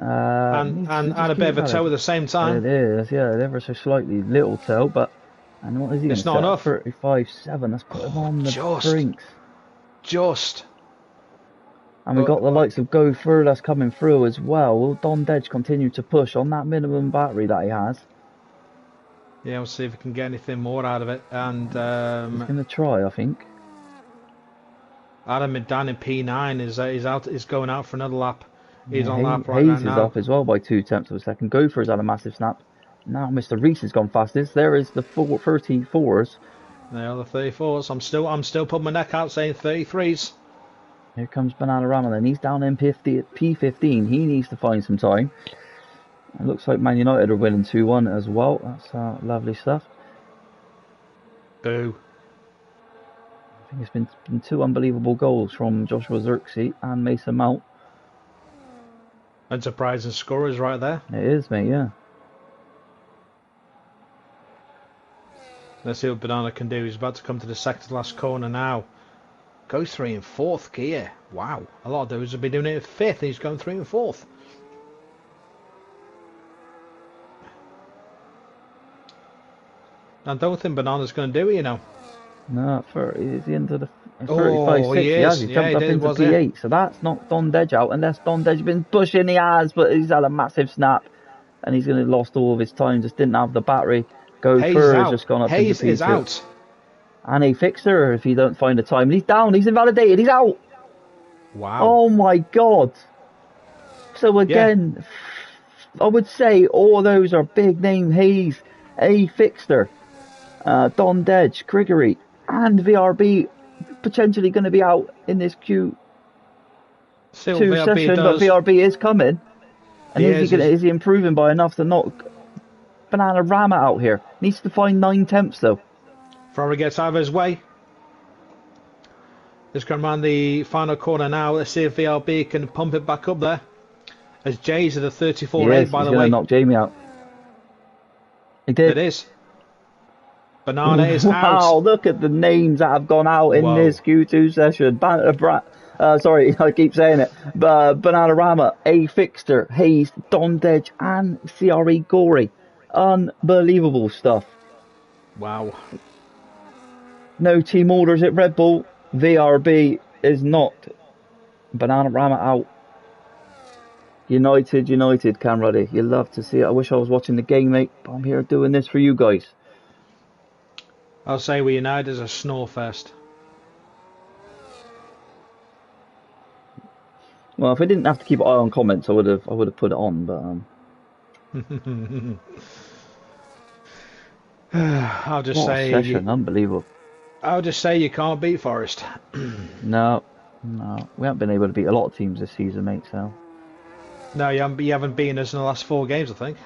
And a bit of a toe at the same time. It is, yeah, ever so slightly little toe, but and what is he? It's not enough. 35.7. That's put him on the brinks. Just. And we got the likes of Go Through that's coming through as well. Will Dondej continue to push on that minimum battery that he has? Yeah, we'll see if we can get anything more out of it. And he's going to try, I think. Adam down in P9 is going out for another lap. He's on lap right Hayes now. Is up as well by 0.2 of a second. Gopher's had a massive snap. Now Mr. Reese has gone fastest. There is the 34s. There are the 34s. I'm still putting my neck out saying 33s. Here comes Bananarama then. He's down in P15. He needs to find some time. It looks like Man United are winning 2-1 as well. That's lovely stuff. Boo. I think it's been 2 unbelievable goals from Joshua Zirkzee and Mason Mount. Unsurprising scorers right there. It is, mate, yeah. Let's see what Banana can do. He's about to come to the second last corner now. Goes 3 and 4th gear. Wow. A lot of those have been doing it in 5th. He's going 3 and 4th. I don't think Banana's going to do it, you know. No, he's into the 35.6. He has. He's jumped up into P8. So that's not Dondej out, unless Dondej been pushing. He has, but he's had a massive snap, and he's going to lost all of his time. Just didn't have the battery. Hayes has just gone up into P2. Is out. And a fixer if he don't find the time. And he's down. He's invalidated. He's out. Wow. Oh my God. So again, I would say all those are big name. Hayes, a fixer, Dondej, Grigory, and VRB potentially going to be out in this Q2 session, but VRB is coming. And is he improving by enough to knock Bananarama out here? Needs to find 9/10 though. Ferrari gets out of his way. Just going around the final corner now. Let's see if VRB can pump it back up there. As Jay's at a 34.8, by the way. He's going to knock Jamie out. He did. It is. Banana is out. Wow, look at the names that have gone out in this Q2 session. Sorry, I keep saying it. Bananarama, A Fixter, Hayes, Dondej, and CRE Gory. Unbelievable stuff. Wow. No team orders at Red Bull. VRB is not. Bananarama out. United, Camruddy. You love to see it. I wish I was watching the game, mate, but I'm here doing this for you guys. I'll say we United is a snore fest. Well, if I didn't have to keep an eye on comments, I would have put it on, but I'll just say session, unbelievable. I'll just say you can't beat Forest. No, we haven't been able to beat a lot of teams this season, mate. So no, you haven't beaten us in the last 4 games, I think,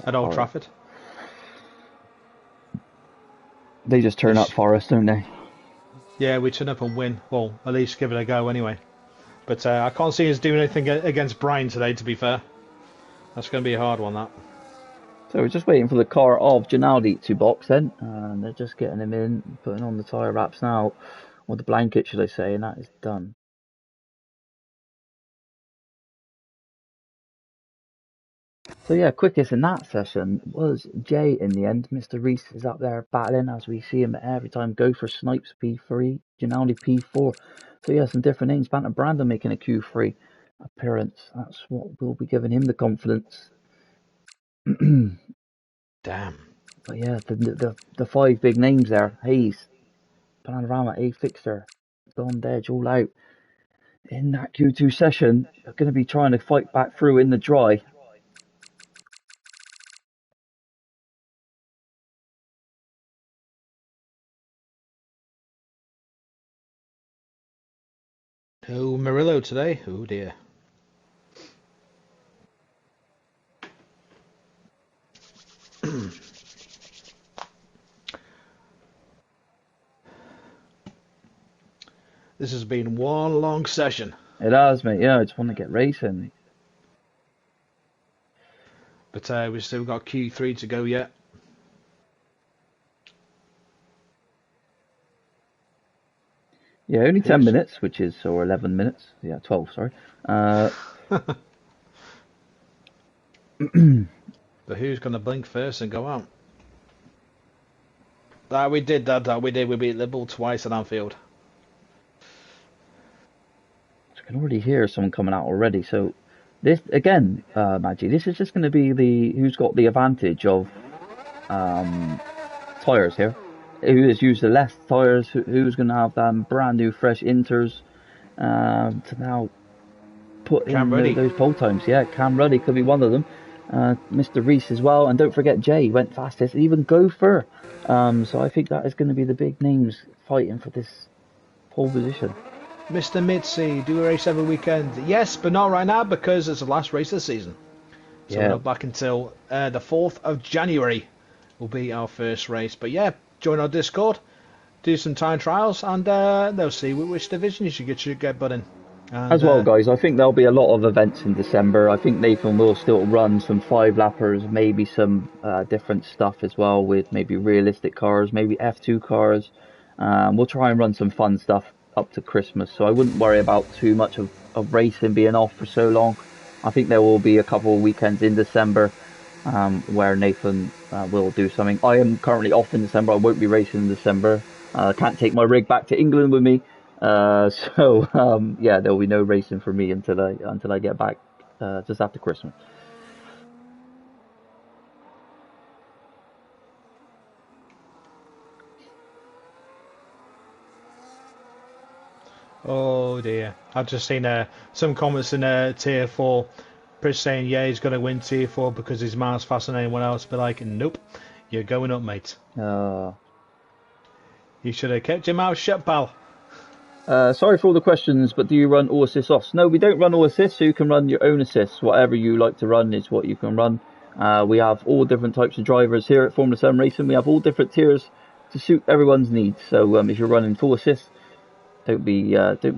at Old Trafford. They just turn up Forest, don't they? Yeah, we turn up and win. Well, at least give it a go anyway. But I can't see us doing anything against Brian today, to be fair. That's going to be a hard one, that. So we're just waiting for the car of Ginaldi to box then. And they're just getting him in, putting on the tyre wraps now. Or the blanket, should I say, and that is done. So yeah, quickest in that session was Jay in the end. Mr. Reese is up there battling as we see him every time go for Snipes P3, Ginaldi P4. So yeah, some different names. Banter Brandon making a Q3 appearance. That's what will be giving him the confidence. Damn. But yeah, the 5 big names there. Hayes, Panorama, A Fixer, Dondej all out in that Q2 session. They're going to be trying to fight back through in the dry. Oh, Murillo today. Oh dear. This has been one long session. It has, mate. Yeah, I just want to get racing. But we've still got Q3 to go yet. Yeah, only 10 minutes, or 11 minutes. Yeah, 12, sorry. But who's going to blink first and go out? That we did. We beat Liverpool twice at Anfield. I can already hear someone coming out already. So this again, Maggie, this is just going to be the who's got the advantage of tyres here. Who has used the less tyres? Who's going to have them brand new, fresh inters to now put in those pole times? Yeah, Cam Ruddy could be one of them. Mr. Reese as well, and don't forget Jay went fastest, even Gopher. So I think that is going to be the big names fighting for this pole position. Mr. Mitzi, do a race every weekend? Yes, but not right now because it's the last race of the season. So we're not back until the 4th of January will be our first race. But yeah, join our Discord, do some time trials, and they'll see which division you should get butt in. And, as well, guys, I think there'll be a lot of events in December. I think Nathan will still run some 5-lappers, maybe some different stuff as well with maybe realistic cars, maybe F2 cars. We'll try and run some fun stuff up to Christmas, so I wouldn't worry about too much of racing being off for so long. I think there will be a couple of weekends in December where Nathan will do something. I am currently off in December. I won't be racing in December. I can't take my rig back to England with me. So yeah, there will be no racing for me until I get back just after Christmas. Oh dear, I've just seen some comments in Tier 4. Chris saying, yeah, he's going to win Tier 4 because he's miles faster than anyone else. But like, nope, you're going up, mate. You should have kept your mouth shut, pal. Sorry for all the questions, but do you run all assists offs? No, we don't run all assists, so you can run your own assists. Whatever you like to run is what you can run. We have all different types of drivers here at Formula 7 Racing. We have all different tiers to suit everyone's needs. So if you're running full assists, don't be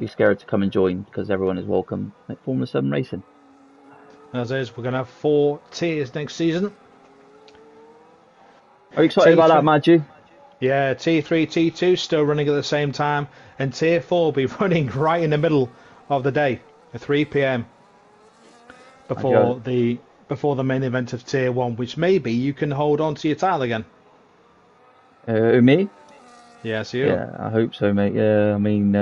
scared to come and join, because everyone is welcome at Formula 7 Racing. As is, we're going to have 4 tiers next season. Are you excited about that, Maggie? Yeah, T3, T2 still running at the same time, and Tier 4 will be running right in the middle of the day at 3 p.m. before the main event of Tier 1, which maybe you can hold on to your title again. Me? Yes, you. Yeah, I hope so, mate. Yeah, I mean,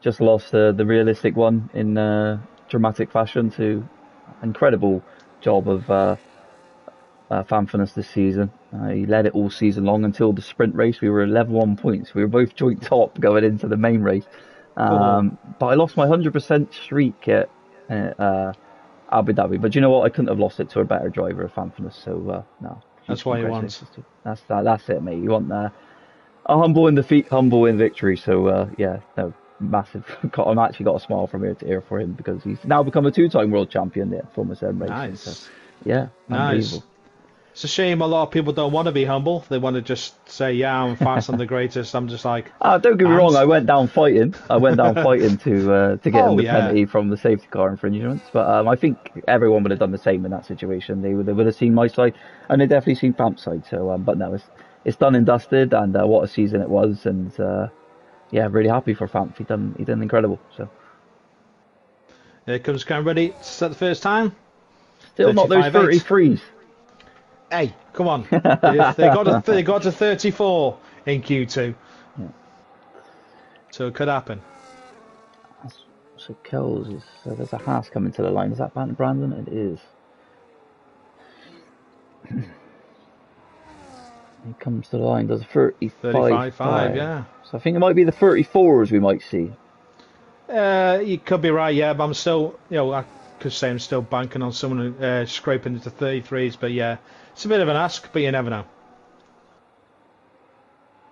just lost the realistic one in dramatic fashion to incredible job of Fanfinus this season. He led it all season long until the sprint race. We were level 1 points. We were both joint top going into the main race. But I lost my 100% streak at Abu Dhabi. But you know what? I couldn't have lost it to a better driver, Fanfinus. So no. That's what you want. That's it, mate. You want a humble in defeat, humble in victory. So yeah, no, massive. I've actually got a smile from ear to ear for him because he's now become a 2-time world champion there, Formula 7 Racing. Nice. So, yeah, nice. It's a shame a lot of people don't want to be humble. They want to just say, yeah, I'm fast, I'm the greatest. I'm just like... don't get me wrong, I went down fighting. to get him the penalty from the safety car infringements. But I think everyone would have done the same in that situation. They would have seen my side, and they definitely seen Famp's side. So, but no, it's done and dusted, and what a season it was. And yeah, really happy for Famp. He done incredible. So here comes Cam ready to set the first time. Still not those 33s. Hey, come on. they got to 34 in Q2. Yeah. So it could happen. So Kells is... So there's a Haas coming to the line. Is that Brandon? It is. He comes to the line. Does a 35.5, yeah. So I think it might be the 34s we might see. You could be right, yeah. But I'm still... I could say I'm still banking on someone scraping into 33s. But yeah... It's a bit of an ask, but you never know.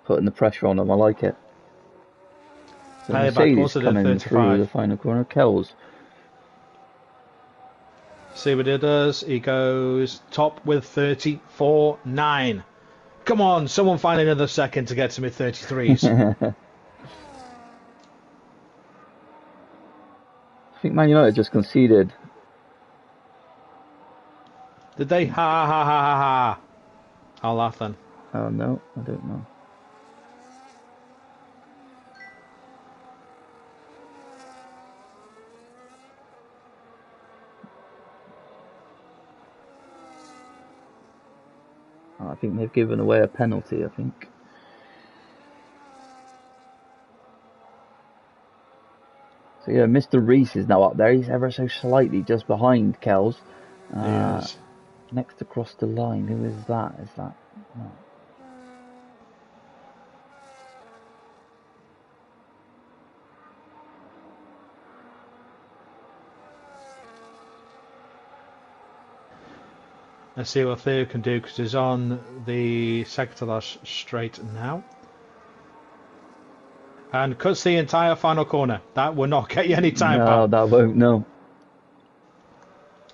Putting the pressure on them, I like it. So Mercedes coming through the final corner. Kells. See what it does. He goes top with 34.9. Come on, someone find another second to get to mid 33s. think Man United just conceded. Did they? Ha ha ha ha ha. I'll laugh then. Oh no, I don't know. Oh, I think they've given away a penalty, I think. So yeah, Mr. Reese is now up there. He's ever so slightly just behind Kells. He is. Next across the line, who is that? Is that? Oh. Let's see what Theo can do because he's on the second to last straight now. And cuts the entire final corner. That will not get you any time, No, pal. that won't. No.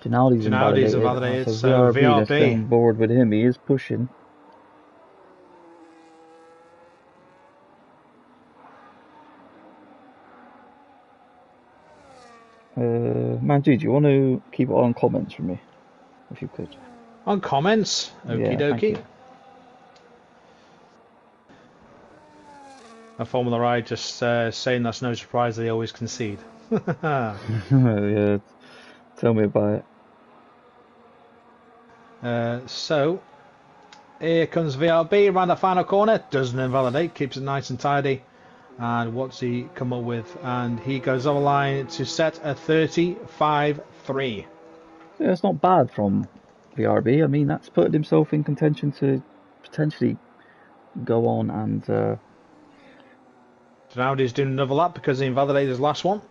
Ginaldi's Ginaldi's invalidated. invalidated, So so VRB, let's stay on VRB. board with him. He is pushing. Manju, do you want to keep it on comments for me, if you could? On comments, okie Yeah, thank dokie. you. A Formula Ride just saying that's no surprise they always concede. Yeah, tell me about it. So, here comes VRB around the final corner. Doesn't invalidate, keeps it nice and tidy. And what's he come up with? And he goes over the line to set a 35-3. Yeah, it's not bad from VRB. I mean, that's putting himself in contention to potentially go on and. So now he's doing another lap because he invalidated his last one.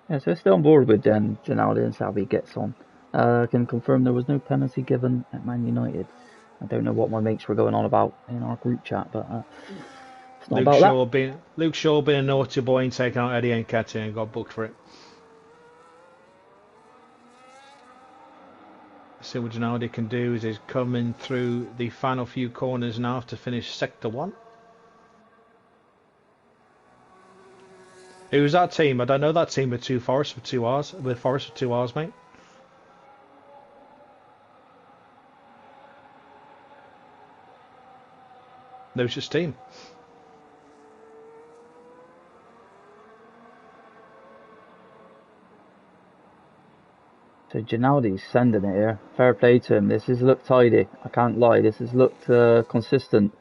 Yeah, so still on board with Ginaldi and see how he gets on. I can confirm there was no penalty given at Man United. I don't know what my mates were going on about in our group chat, but it's not about that. Luke Shaw being a naughty boy and taking out Eddie Nketiah and got booked for it. See what Ginaldi can do is he's coming through the final few corners now to finish sector 1. Who's that team? I don't know that team with Forest with 2 R's. With Forest with 2 R's, mate. Lucius team. So Ginaldi's sending it here. Fair play to him. This has looked tidy. I can't lie. This has looked consistent.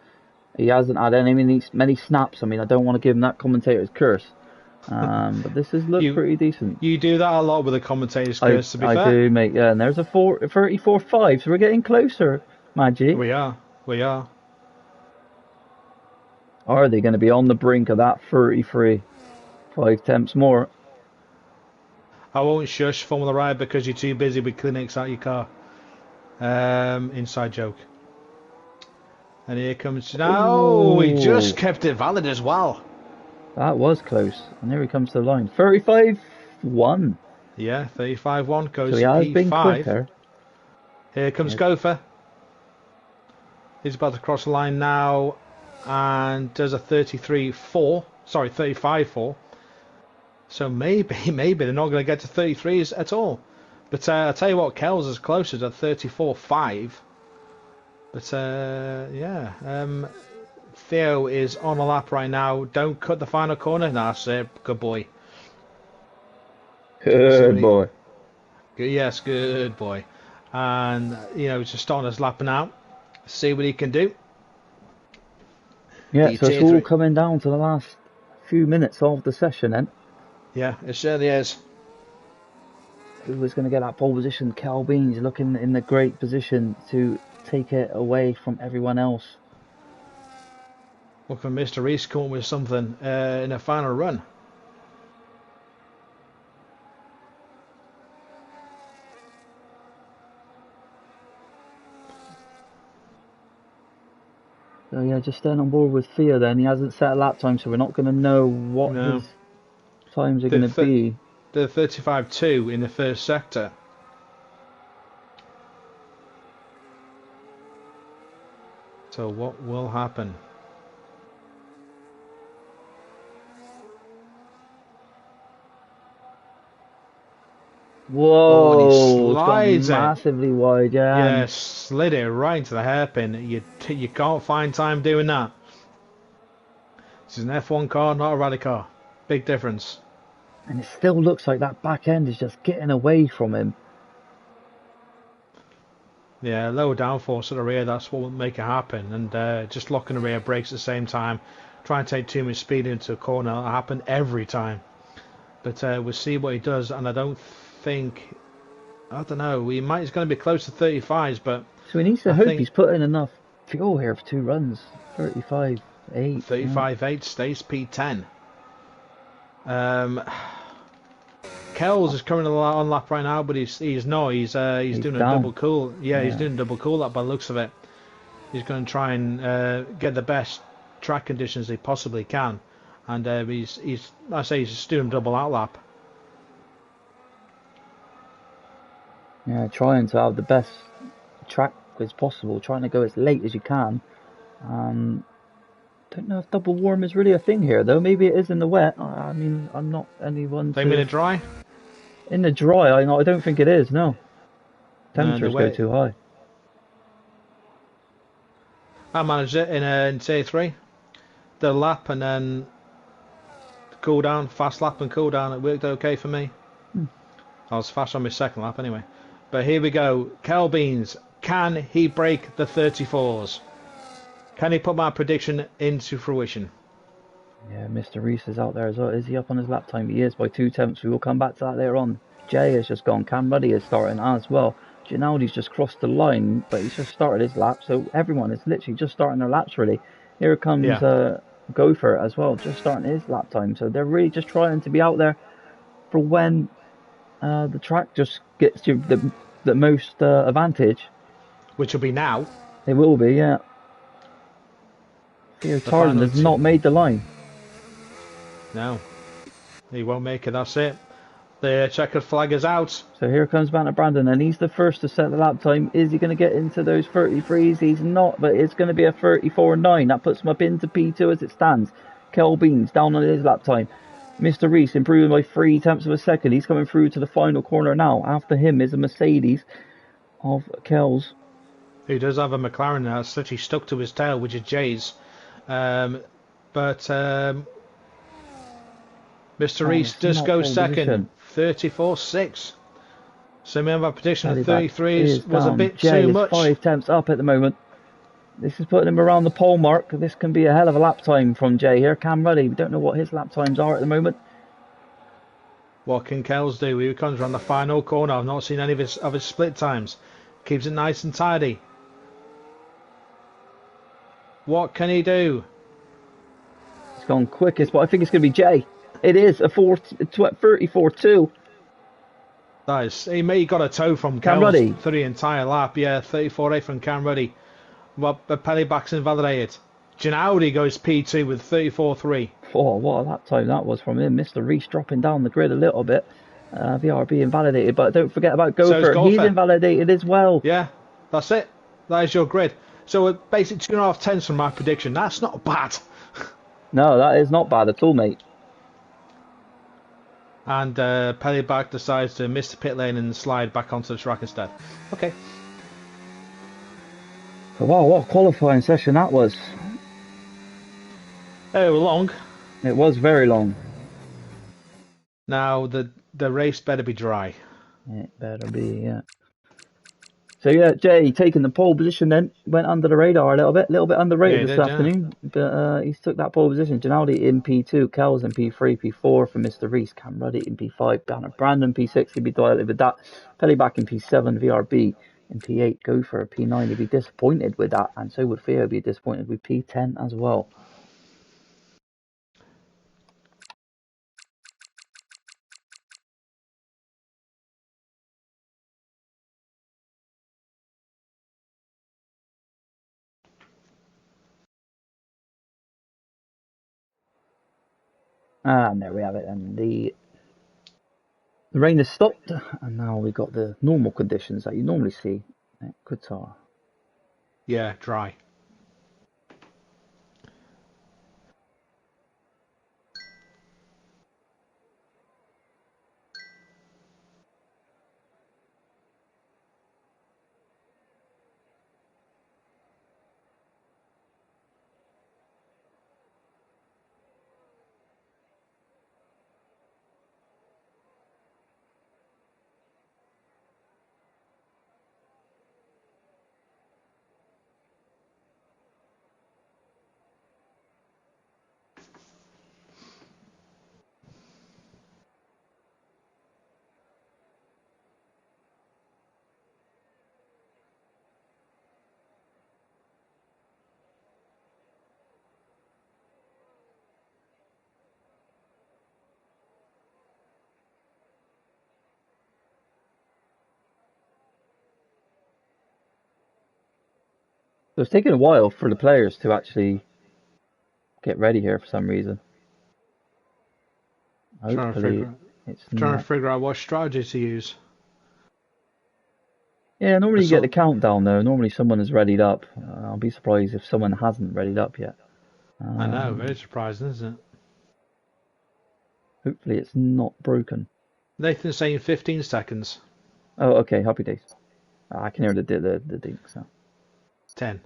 He hasn't had many snaps. I mean, I don't want to give him that commentator's curse. But this has looked pretty decent. You do that a lot with the commentator's curse, to be fair. I do, mate. Yeah, and there's a 34.5, so we're getting closer, Maggie. We are. Are they going to be on the brink of that 33? 5 temps more. I won't shush Formula Ride because you're too busy with clinics out your car. Inside joke. And here comes now. Oh, he just kept it valid as well. That was close. And here he comes to the line. 35.1. Yeah, 35.1 goes so he has P5. been quicker. Here comes Gopher. He's about to cross the line now and does a 33.4. Sorry, 35.4. So maybe they're not going to get to 33s at all. But I'll tell you what, Kells is closer to 34.5. But Theo is on a lap right now. Don't cut the final corner. That's it. Good boy. Good boy. Yes, good boy. And, just starting his lap now. See what he can do. Yeah, so it's all coming down to the last few minutes of the session then. Yeah, it certainly is. Who was going to get that pole position? Cal Beans looking in the great position to take it away from everyone else. Well, can Mr. Reese come up with something in a final run? So yeah, just staying on board with Thea then. He hasn't set a lap time, so we're not going to know what his times are going to be. The 35.2 in the first sector. So what will happen? Oh, and he Whoa, it's gone slides it. massively wide, yeah. Yeah, And slid it right into the hairpin. You can't find time doing that. This is an F1 car, not a rally car. Big difference. it still looks like that back end is just getting away from him. Yeah, low downforce at the rear, that's what will make it happen. And just locking the rear brakes at the same time, trying to take too much speed into a corner, that'll happen every time. But we'll see what he does, and I don't know, he's going to be close to 35s, but So he needs to I hope think he's put in enough fuel here for 2 runs. 35.8. Yeah. 35.8 stays P10. Kells is currently on lap right now, but he's not. He's He's doing a down. double cool. Yeah, he's Yeah. doing a double cool lap by the looks of it. He's going to try and get the best track conditions he possibly can, and he's just doing a double out lap. Yeah, trying to have the best track as possible, trying to go as late as you can. Don't know if double warm is really a thing here, though. Maybe it is in the wet. I mean, I'm not anyone Same in to. the dry. In the dry, I don't think it is. No, No, the temperatures go way too high. I managed it in tier 3, the lap and then cool down, fast lap and cool down. It worked okay for me. I was fast on my second lap anyway. But here we go. Kel Beans, can he break the 34s? Can he put my prediction into fruition? Yeah, Mr. Reese is out there as well. Is he up on his lap time? He is by 2 tenths. We will come back to that later on. Jay has just gone. Cam Ruddy is starting as well. Ginaldi's just crossed the line, but he's just started his lap. So everyone is literally just starting their laps, really. Here comes Yeah. Gopher as well, just starting his lap time. So they're really just trying to be out there for when the track just gets you the most advantage. Which will be now. It will be, yeah. Theo The Tarzan final has two. not made the line. No. He won't make it, that's it. The checkered flag is out. So here comes Banner Brandon, and he's the first to set the lap time. Is he going to get into those 33s? He's not, but it's going to be a 34.9. That puts him up into P2 as it stands. Kel Beans down on his lap time. Mr. Reese improving by 3 tenths of a second. He's coming through to the final corner now. After him is a Mercedes of Kel's. Who does have a McLaren that's literally stuck to his tail, which is Jay's. Mr. Reese does go second, 34.6. So remember, our prediction of 33s was a bit Jay too much. 5 tenths up at the moment. This is putting him around the pole mark. This can be a hell of a lap time from Jay here. Cam Ruddy, we don't know what his lap times are at the moment. What can Kells do? Here he comes around the final corner. I've not seen any of his split times. Keeps it nice and tidy. What can he do? It's gone quickest, but I think it's going to be Jay. It is a 34.2. Nice. He got a toe from Cam Kells Ruddy. for the entire lap. Yeah, 34.8 from Cam Ruddy. Well, Pellyback's invalidated. Ginaudi goes P2 with 34.3. Oh, what a lap time that was from him. Mr. Reese dropping down the grid a little bit. VRB invalidated, but don't forget about Gopher. So He's invalidated as well. Yeah, that's it. That is your grid. So basically 2.5 tenths from my prediction. That's not bad. No, that is not bad at all, mate. And Pellyback decides to miss the pit lane and slide back onto the track instead. Okay. Wow, what a qualifying session that was. Oh, long. It was very long. Now the race better be dry. It better be, yeah. So yeah, Jay taking the pole position then, went under the radar a little bit underrated this afternoon, but he's took that pole position. Ginaldi in P2, Kells in P3, P4 for Mr. Reese, Cam Ruddy in P5, Banner Brandon P6, he'd be delighted with that. Pellyback in P7, VRB in P8, Gopher P9, he'd be disappointed with that, and so would Theo be disappointed with P10 as well. And there we have it, and the rain has stopped, and now we've got the normal conditions that you normally see at Qatar. Yeah, dry. So it's taking a while for the players to actually get ready here for some reason. Trying to Hopefully figure it's trying to not. figure out what strategy to use. Yeah, normally you get the So countdown though. Normally someone is readied up. I'll be surprised if someone hasn't readied up yet. I know, very Um, surprising, isn't it? Hopefully it's not broken. Nathan's saying 15 seconds. Oh, okay, happy days. I can hear the dinks now. 10.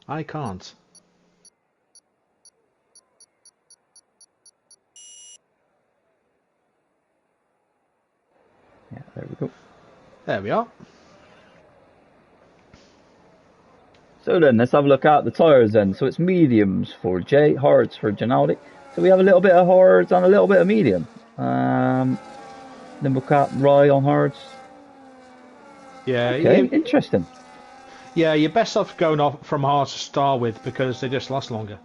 I can't. Yeah, there we go. There we are. So then, let's have a look at the tyres then. So it's mediums for Jay, hards for Ginaldi. So we have a little bit of hards and a little bit of medium. Then we'll cut Rye on hards. Yeah, Okay, interesting. yeah, you're best off going off from hard to start with because they just last longer.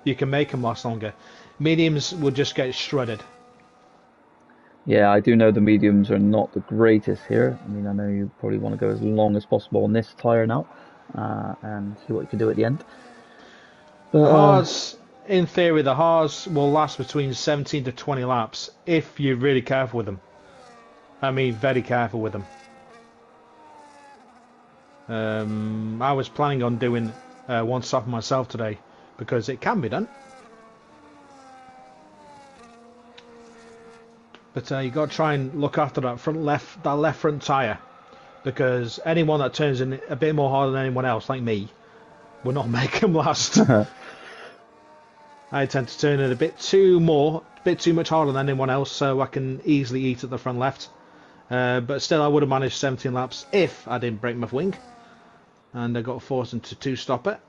You can make them last longer. Mediums will just get shredded. Yeah, I do know the mediums are not the greatest here. I mean, I know you probably want to go as long as possible on this tyre now and see what you can do at the end. The But hards, in theory, the hards will last between 17 to 20 laps if you're really careful with them. I mean, very careful with them. I was planning on doing one stop myself today because it can be done. But you got to try and look after that left front tyre, because anyone that turns in a bit more hard than anyone else, like me, will not make them last. I tend to turn it a bit too much harder than anyone else, so I can easily eat at the front left. But still, I would have managed 17 laps if I didn't break my wing, and I got forced into two-stop it.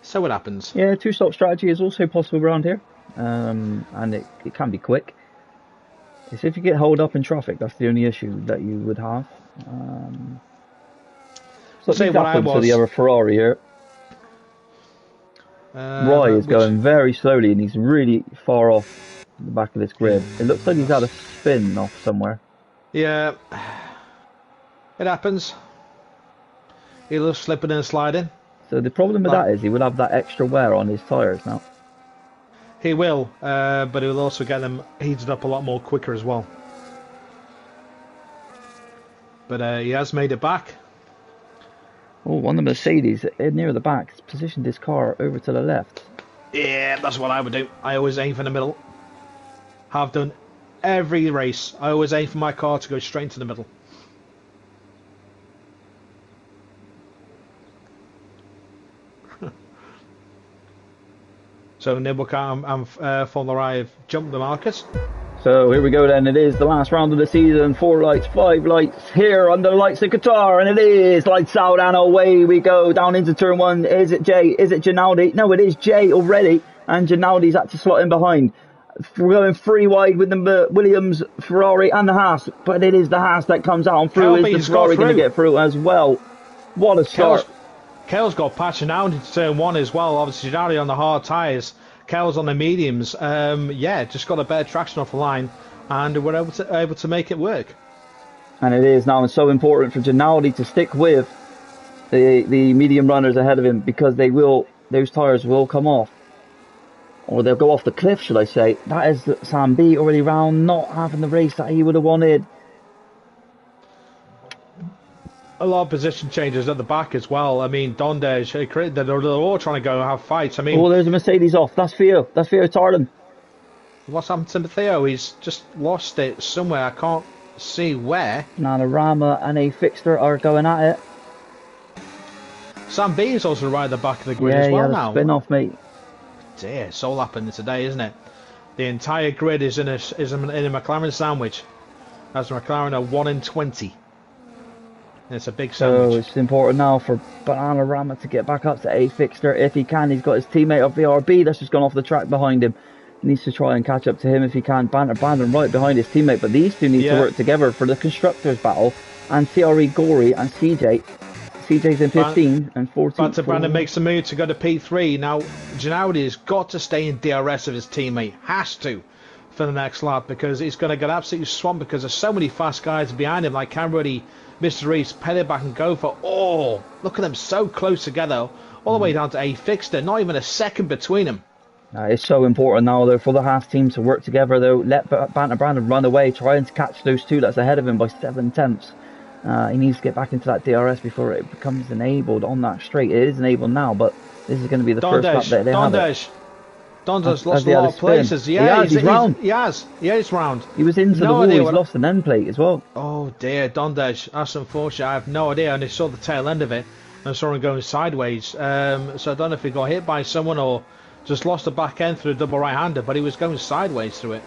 So what happens? yeah, two-stop strategy is also possible around here. And it can be quick. It's if you get held up in traffic, that's the only issue that you would have. Something's happened to the other Ferrari here. Roy is going very slowly and he's really far off the back of this grid. It looks like he's had a spin off somewhere. Yeah, it happens. He loves slipping and sliding. So the problem with that is he will have that extra wear on his tyres now. He will, but he will also get them heated up a lot more quicker as well. But he has made it back. Oh, one of the Mercedes near the back has positioned his car over to the left. Yeah, that's what I would do. I always aim for the middle. Have done every race. I always aim for my car to go straight into the middle. So Nibelka and Fonlerai have jumped the market. So here we go then, it is the last round of the season, 4 lights, 5 lights, here under the lights of Qatar, and it is lights out and away we go, down into turn 1, is it Jay, is it Ginaldi? No, it is Jay already, and Ginaldi's had to slot in behind. We're going 3 wide with the Williams, Ferrari and the Haas, but it is the Haas that comes out and through. Is the Ferrari going to get through as well? What a start. Kel's got patching out into turn 1 as well. Obviously, Ginaldi on the hard tyres, Kel's on the mediums. Yeah, just got a better traction off the line, and we're able to make it work. And it is now so important for Ginaldi to stick with the medium runners ahead of him, because those tyres will come off, or they'll go off the cliff, should I say. That is Sam B already round, not having the race that he would have wanted. A lot of position changes at the back as well. I mean, Dondej, they're all trying to go and have fights. I mean, oh, there's a Mercedes off. That's Theo. That's Theo Tarlin. What's happened to Theo? He's just lost it somewhere. I can't see where. Nanorama and a Fixter are going at it. Sam B is also right at the back of the grid as well now. Spin off, mate. Dear, it's all happening today, isn't it? The entire grid is in a McLaren sandwich. As McLaren are 1 in 20. It's a big sandwich. So it's important now for Bananarama to get back up to A Fixter if he can. He's got his teammate of VRB that's just gone off the track behind him. He needs to try and catch up to him if he can. Banner right behind his teammate, but these two need to work together for the constructors battle. And CRE Gory and CJ. CJ's in 15 and 14. But Brandon makes the move to go to P3. Now Ginaldi has got to stay in DRS of his teammate. Has to. For the next lap, because he's going to get absolutely swamped because there's so many fast guys behind him. Like Cameron Mr. Reese pay it back and go for. Oh, look at them so close together, all the way down to a fixture. Not even a second between them. It's so important now, though, for the Haas team to work together, though. Let Banter Brandon run away, try and catch those two that's ahead of him by 7/10. He needs to get back into that DRS before it becomes enabled on that straight. It is enabled now, but this is going to be the first lap that they have it. Donda's lost a lot of places. Yeah, he's round. He's round. He was into the wall, he's lost an end plate as well. Oh dear, Dondej, that's unfortunate. I have no idea. I only saw the tail end of it and saw him going sideways. So I don't know if he got hit by someone or just lost the back end through a double right-hander, but he was going sideways through it.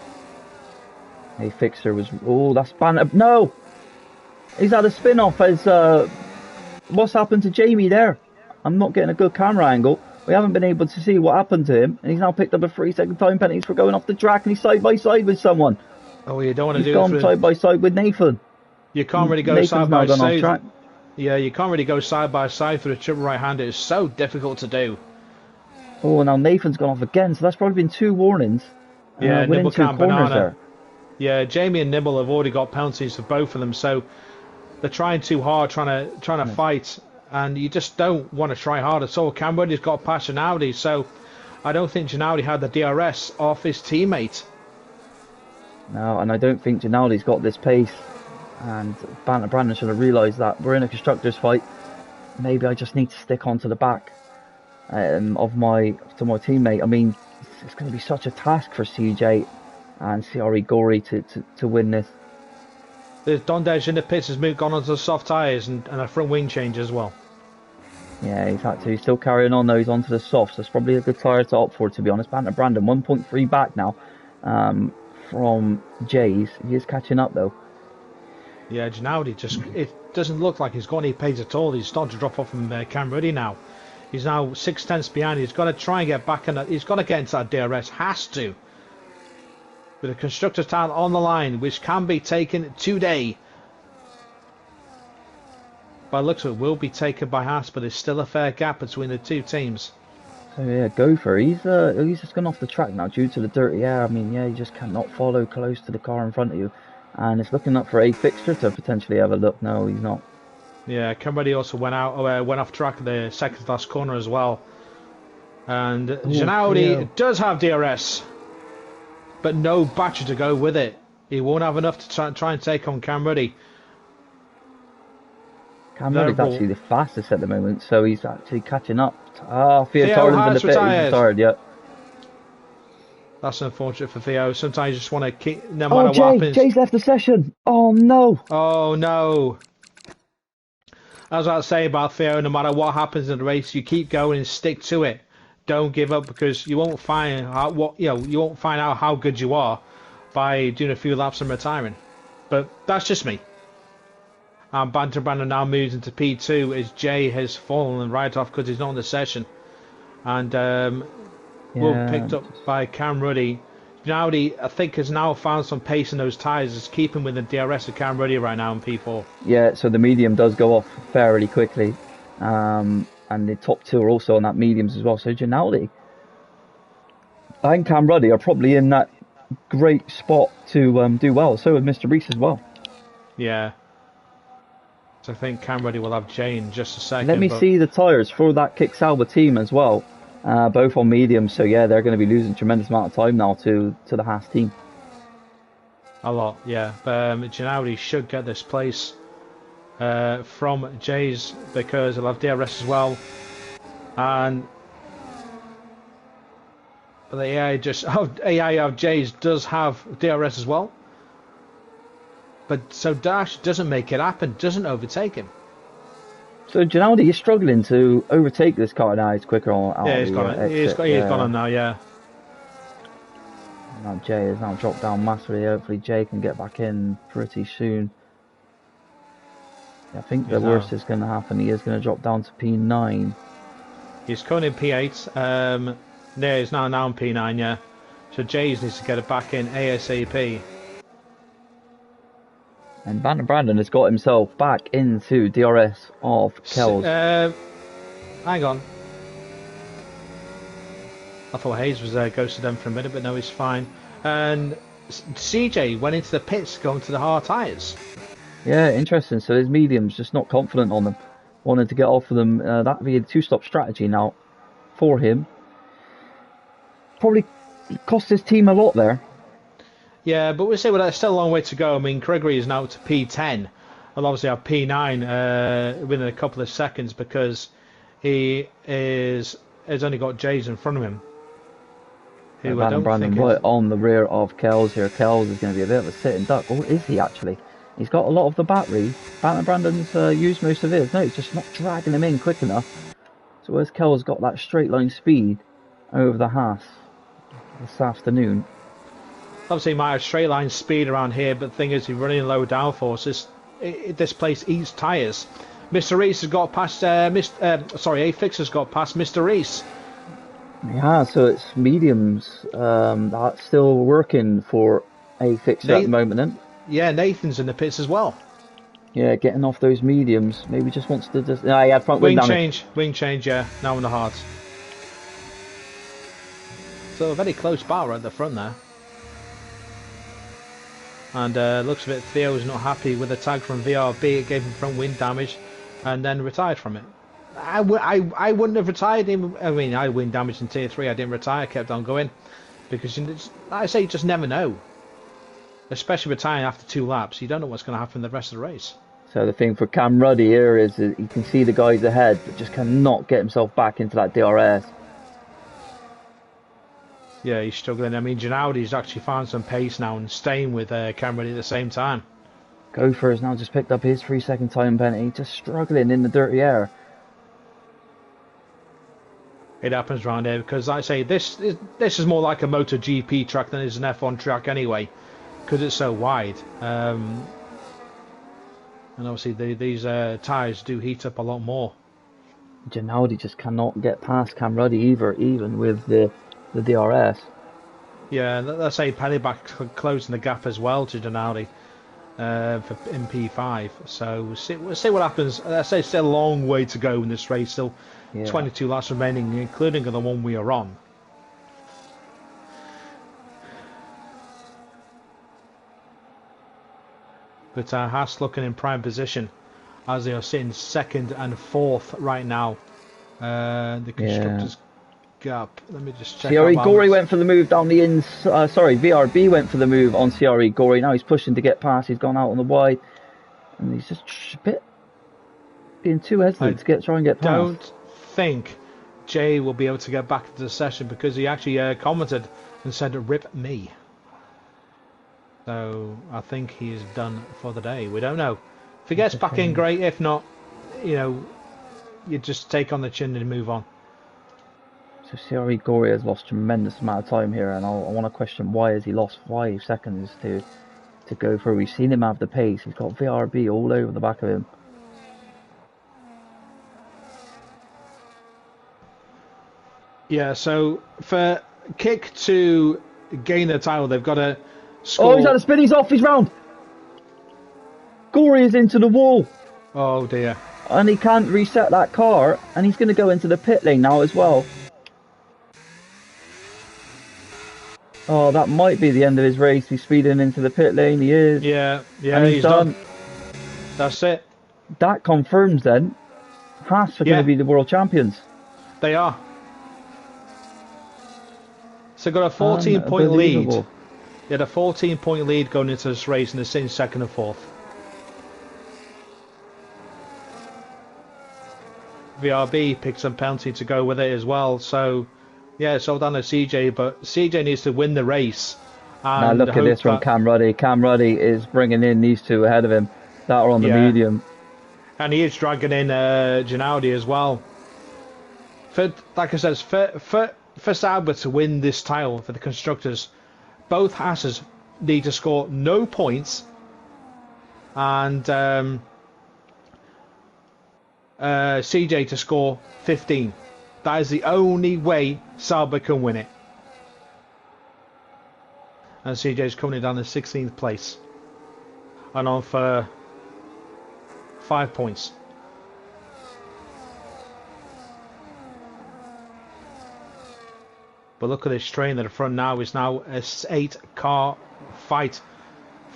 Hey, Fixer was... Oh, that's Banter... No! He's had a spin-off as... What's happened to Jamie there? I'm not getting a good camera angle. We haven't been able to see what happened to him, and he's now picked up a 3-second time penalty for going off the track, and he's side by side with someone. Oh, you don't want to do it. He's gone side by side with Nathan. You can't really go side by side. Yeah, you can't really go side by side through a triple right-hander. It's so difficult to do. Oh, now Nathan's gone off again, so that's probably been 2 warnings. Yeah, Nibble can't banana. There. Yeah, Jamie and Nibble have already got penalties for both of them, so they're trying too hard, trying to fight. And you just don't want to try hard at all. Cambody's got past Ginaudi, so I don't think Ginaudi had the DRS off his teammate. No, and I don't think Ginaldi's got this pace. And Banter Brandon should have realised that. We're in a constructors fight. Maybe I just need to stick onto the back of my teammate. I mean, it's going to be such a task for CJ and CRE Gory to win this. There's Dondej in the pits has gone onto the soft tyres and a front wing change as well. Yeah, he's had to. He's still carrying on though. He's onto the softs. That's probably a good tyre to opt for, to be honest. Banter Brandon 1.3 back now from Jays. He is catching up though. Yeah, Ginaudi it doesn't look like he's got any pace at all. He's starting to drop off from Camruddy now. He's now 6/10 behind. He's got to try and get back, and he's got to get into that DRS. Has to. With a constructor's title on the line, which can be taken today. By looks of it, will be taken by Haas, but there's still a fair gap between the two teams. So yeah, Gopher, he's just gone off the track now due to the dirty air. I mean, yeah, you just cannot follow close to the car in front of you. And it's looking up for a fixture to potentially have a look. No, he's not. Yeah, Camruddy also went off track at the second last corner as well. And Ginaudi does have DRS. But no battery to go with it. He won't have enough to try and take on Camruddy. Camruddy's actually the fastest at the moment, so he's actually catching up. Theo Tarlin's in the pit. He's retired, yeah. That's unfortunate for Theo. Sometimes you just want to keep... No matter what happens... Jay's left the session. Oh, no. Oh, no. As I was saying about Theo, no matter what happens in the race, you keep going and stick to it. Don't give up, because you won't find you won't find out how good you are by doing a few laps and retiring. But that's just me. And Banter Brandon now moves into P2 as Jay has fallen right off because he's not in the session. And will picked up by Camruddy. Ginaudi, I think, has now found some pace in those tyres. It's keeping with the DRS of Camruddy right now in P4. Yeah, so the medium does go off fairly quickly. And the top 2 are also on that mediums as well. So Ginaudi and Camruddy are probably in that great spot to do well. So with Mr. Reese as well. Yeah. So I think Camruddy will have Jay in just a second. Let me see the tyres for that Kick-Sauber team as well. Both on mediums. So yeah, they're going to be losing a tremendous amount of time now to the Haas team. A lot, yeah. But Ginaudi should get this place. From Jay's, because he'll have DRS as well, and the AI of Jay's does have DRS as well, but so Dash doesn't make it happen, doesn't overtake him. So Ginaudi is struggling to overtake this car now. He's quicker on. Yeah, he's gone on now. Yeah. Now Jay has now dropped down massively. Hopefully Jay can get back in pretty soon. I think the worst is going to happen. He is going to drop down to P9. He's currently in P8. Yeah, he's now in P9, yeah. So Jays needs to get it back in ASAP. And Banter Brandon has got himself back into DRS of Kells. Hang on. I thought Hayes was ghosted them for a minute, but no, he's fine. And CJ went into the pits going to the hard tyres. Yeah, interesting. So his medium's just not confident on them. Wanted to get off of them. That'd be a two-stop strategy now for him. Probably cost his team a lot there. Yeah, but we'll say well, there's still a long way to go. I mean, Gregory is now to P10. I'll obviously have P9 within a couple of seconds because he has only got J's in front of him. Who I don't Brandon think right is... on the rear of Kells here. Kells is going to be a bit of a sitting duck. Or is he actually? He's got a lot of the battery. Brandon's used most of his. No, he's just not dragging him in quick enough. So where's Kells got that straight line speed over the Haas this afternoon? Obviously, he might have straight line speed around here, but the thing is, he's running low downforce. This place eats tyres. Mr. Reese has got past... A-Fix has got past Mr. Reese. Yeah, so it's mediums that's still working for A-Fix at the moment then. Yeah, Nathan's in the pits as well. Yeah, getting off those mediums. Maybe just wants to just... he had front wing damage. Wing change, yeah. Now on the hards. So a very close battle at the front there. And looks a bit Theo's not happy with the tag from VRB. It gave him front wing damage and then retired from it. I wouldn't have retired him. I mean, I had wing damage in tier 3. I didn't retire. I kept on going. Because, like I say, you just never know. Especially retiring after 2 laps. You don't know what's going to happen the rest of the race. So the thing for Cam Ruddy here is that he can see the guys ahead, but just cannot get himself back into that DRS. Yeah, he's struggling. I mean, Ginaldi's actually found some pace now and staying with Cam Ruddy at the same time. Gopher has now just picked up his 3-second time penalty, just struggling in the dirty air. It happens around here because, like I say, this is more like a MotoGP track than it is an F1 track anyway, because it's so wide. And obviously these tyres do heat up a lot more. Ginaldi just cannot get past Cam Ruddy either, even with the DRS. Yeah, let's say Pennyback closing the gap as well to Ginaldi in P5. So we'll see what happens. Let's say it's still a long way to go in this race. Still 22 laps remaining, including the one we are on. But Haas looking in prime position as they are sitting 2nd and 4th right now. The constructors gap. Let me just check. CRE Gory went for the move down the ins. VRB went for the move on CRE Gory. Now he's pushing to get past. He's gone out on the wide, and he's just a bit being too hesitant to try and get past. I don't think Jay will be able to get back into the session because he actually commented and said, "Rip me." So I think he is done for the day. We don't know. If he gets back in, great. If not, you just take on the chin and move on. So CRE Gory has lost tremendous amount of time here, and I want to question why has he lost 5 seconds to go through. We've seen him have the pace. He's got VRB all over the back of him. Yeah, so for Kick to gain the title, they've got to score... Oh, he's had a spin. He's off. He's round. Gory is into the wall. Oh, dear. And he can't reset that car, and he's going to go into the pit lane now as well. Oh, that might be the end of his race. He's speeding into the pit lane. He is. Yeah, and he's done. That's it. That confirms then Haas are going to be the world champions. They are. So got a 14-point lead. They had a 14-point lead going into this race, and they're sitting 2nd and 4th. VRB picked some penalty to go with it as well. So, yeah, it's all down to CJ, but CJ needs to win the race. Now look at this from Cam Ruddy. Cam Ruddy is bringing in these two ahead of him that are on the medium. And he is dragging in Ginaldi as well. Like I said, for Sauber to win this title for the constructors, both Haas's need to score no points, and CJ to score 15. That is the only way Sauber can win it. And CJ's coming down in 16th place, and on for 5 points. But look at this train at the front now. It's now a 8-car fight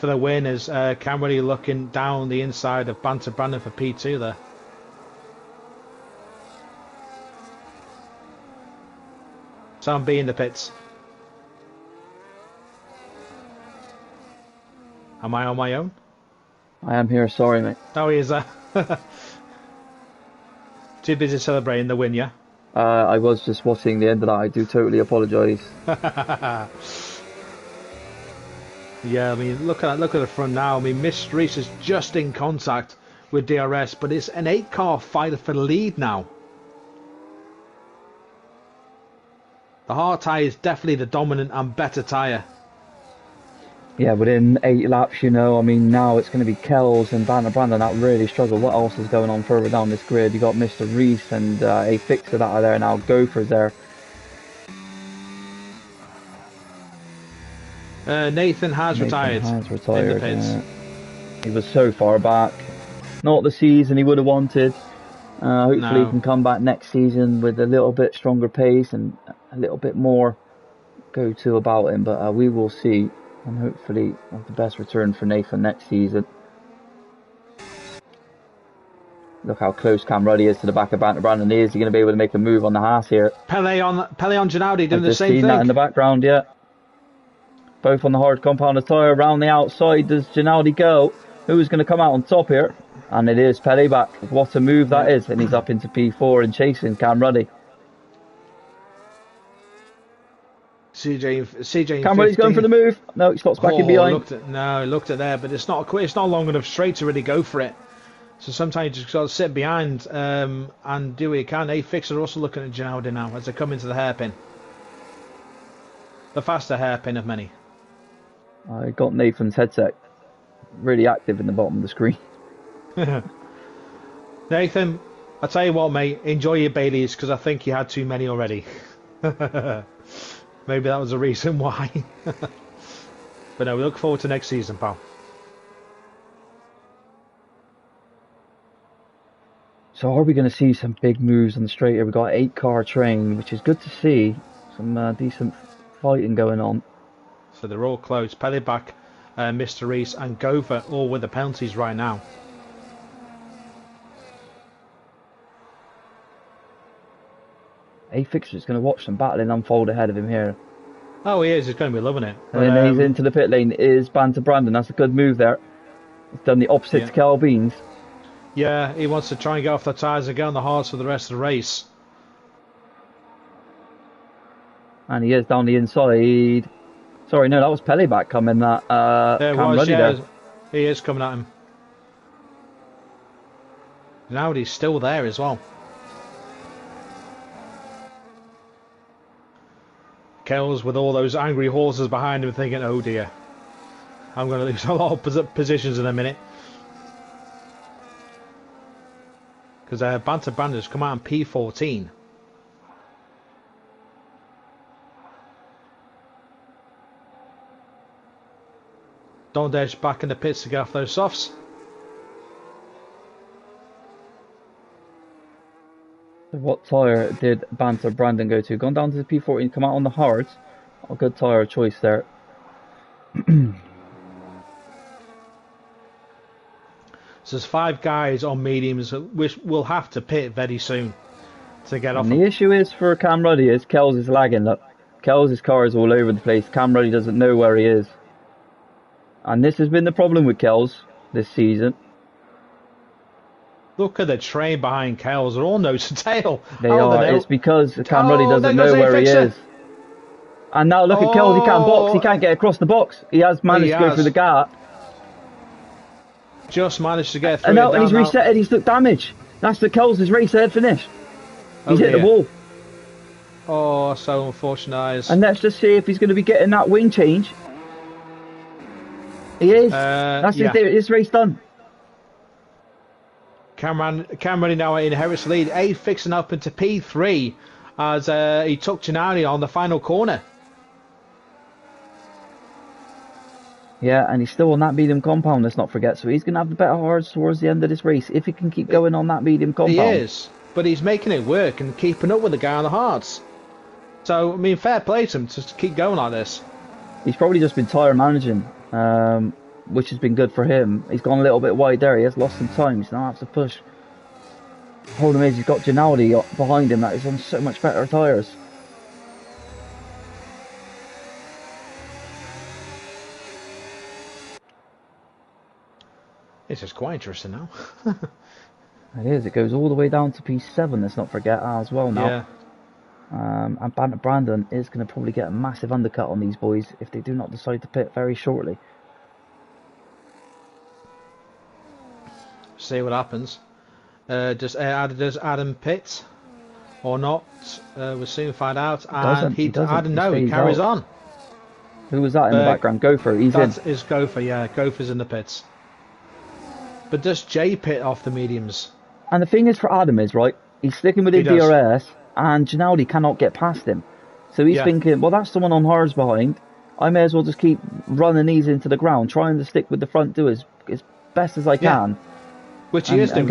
for the win as Cameron looking down the inside of Banter Brandon for P2 there. Sam B in the pits. Am I on my own? I am here, sorry mate. Oh, he is there. Too busy celebrating the win, yeah? I was just watching the end of that, I do totally apologise. Yeah, I mean, look at the front now. I mean, Mr. Reese is just in contact with DRS, but it's an 8-car fight for the lead now. The hard tyre is definitely the dominant and better tyre. Yeah, within 8 laps, you know, I mean, now it's going to be Kells and Banter Brandon that really struggle. What else is going on further down this grid? You got Mr. Reese and A6 that are there now, Gophers there. Nathan has retired. Has retired. In the pits. He was so far back. Not the season he would have wanted. Hopefully he can come back next season with a little bit stronger pace and a little bit more go-to about him. But we will see. And hopefully have the best return for Nathan next season. Look how close Cam Ruddy is to the back of Banter Brandon. Is he going to be able to make a move on the Haas here? Pele on Gennady doing the same thing. I've just seen that in the background, yeah. Both on the hard compounded tyre. Around the outside does Gennady go. Who's going to come out on top here? And it is Pele back. What a move that is. And he's up into P4 and chasing Cam Ruddy. CJ Cam Ruddy's going for the move. No, he stops back in behind. He looked at there, but it's not long enough straight to really go for it. So sometimes you just got to sit behind and do what you can. A-Fix are also looking at Gennady now as they come into the hairpin. The faster hairpin of many. I got Nathan's headset really active in the bottom of the screen. Nathan, I tell you what, mate, enjoy your Baileys because I think you had too many already. Maybe that was the reason why. But no, we look forward to next season, pal. So are we going to see some big moves on the straight here? We've got 8-car train, which is good to see. Some decent fighting going on. So they're all close. Pele back, Mr. Reese and Gopher all with the penalties right now. A-Fix is going to watch some battling unfold ahead of him here. Oh, he is. He's going to be loving it. And then he's into the pit lane. Is Banter Brandon. That's a good move there. He's done the opposite to Cal Beans. Yeah, he wants to try and get off the tyres and get on the hards for the rest of the race. And he is down the inside. Sorry, no, that was Pele back coming. That Cam Ruddy there. He is coming at him. Now he's still there as well. Kells with all those angry horses behind him thinking, oh dear, I'm going to lose a lot of positions in a minute. Because Banter Brandon's come out in P14. Dondesh back in the pits to get off those softs. What tyre did Banter Brandon go to? Gone down to the P14, come out on the hards. A good tyre choice there. So there's 5 guys on mediums which will have to pit very soon to get off. And the issue is for Cam Ruddy is Kells is lagging. Look, Kells' car is all over the place. Cam Ruddy doesn't know where he is. And this has been the problem with Kells this season. Look at the train behind Kells. They're all nose to tail. They are. It's because Cam Ruddy doesn't know where he is. And now look at Kells. He can't box. He can't get across the box. He has managed to go through the gap. Just managed to get through. And now he's resetted. He's took damage. That's the Kells' race ahead finish. He's hit the wall. Oh, so unfortunate. And let's just see if he's going to be getting that wing change. He is. That's his race done. Cameron now inherits the lead. A fixing up into P3 as he took Gennady on the final corner. Yeah, and he's still on that medium compound, let's not forget. So he's going to have the better hards towards the end of this race if he can keep going on that medium compound. He is, but he's making it work and keeping up with the guy on the hards. So, I mean, fair play to him to keep going like this. He's probably just been tyre managing. which has been good for him. He's gone a little bit wide there. He has lost some time. He's now has to push. The problem is he's got Ginaldi behind him that is on so much better tyres. This is quite interesting now. It is. It goes all the way down to P7, let's not forget, as well now. Yeah. And Banter Brandon is going to probably get a massive undercut on these boys if they do not decide to pit very shortly. See what happens. Does Adam pit or not? We'll soon find out. And he doesn't. He carries on. Who was that in the background? Gopher. He's in. That is Gopher. Yeah, Gopher's in the pits. But does Jay pit off the mediums? And the thing is for Adam is, right, he's sticking with his DRS and Ginaldi cannot get past him. So he's thinking, well, that's someone on hers behind. I may as well just keep running these into the ground, trying to stick with the front two as best as I can. Which he is doing.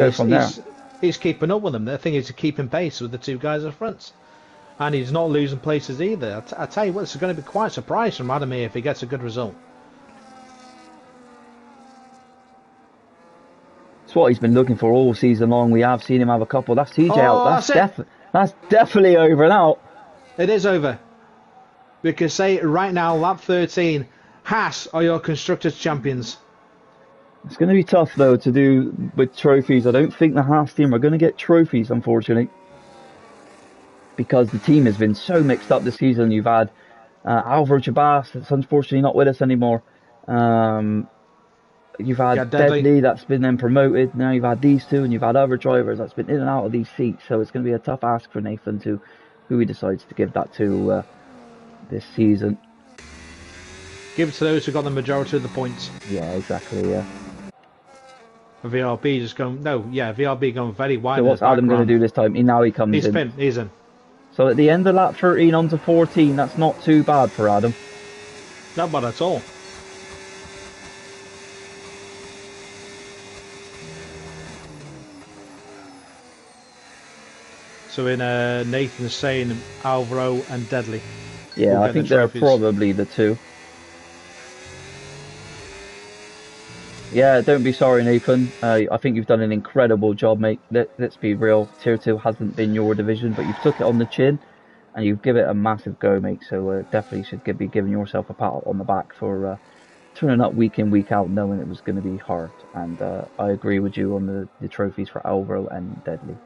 He's keeping up with them. The thing is to keep in pace with the two guys at front. And he's not losing places either. I tell you what, it's going to be quite a surprise from Adam here if he gets a good result. It's what he's been looking for all season long. We have seen him have a couple. That's TJ out. That's definitely over and out. It is over. We can say right now, lap 13, Haas are your Constructors Champions. It's going to be tough, though, to do with trophies. I don't think the Haas team are going to get trophies, unfortunately. Because the team has been so mixed up this season. You've had Alvaro Jabas, that's unfortunately not with us anymore. You've had Deadly, that's been then promoted. Now you've had these two, and you've had other drivers that's been in and out of these seats. So it's going to be a tough ask for Nathan to who he decides to give that to this season. Give it to those who got the majority of the points. Yeah, exactly, yeah. VRB just going, VRB going very wide. So what's Adam going to do this time? He comes in. He's in. So at the end of lap 13 on to 14, that's not too bad for Adam. Not bad at all. So in Nathan's saying Alvaro and Deadly. Yeah, I think they're probably the two. Yeah, don't be sorry, Nathan. I think you've done an incredible job, mate. Let's be real. Tier 2 hasn't been your division, but you've took it on the chin and you've given it a massive go, mate. So definitely should be giving yourself a pat on the back for turning up week in, week out, knowing it was going to be hard. And I agree with you on the trophies for Alvaro and Deadly.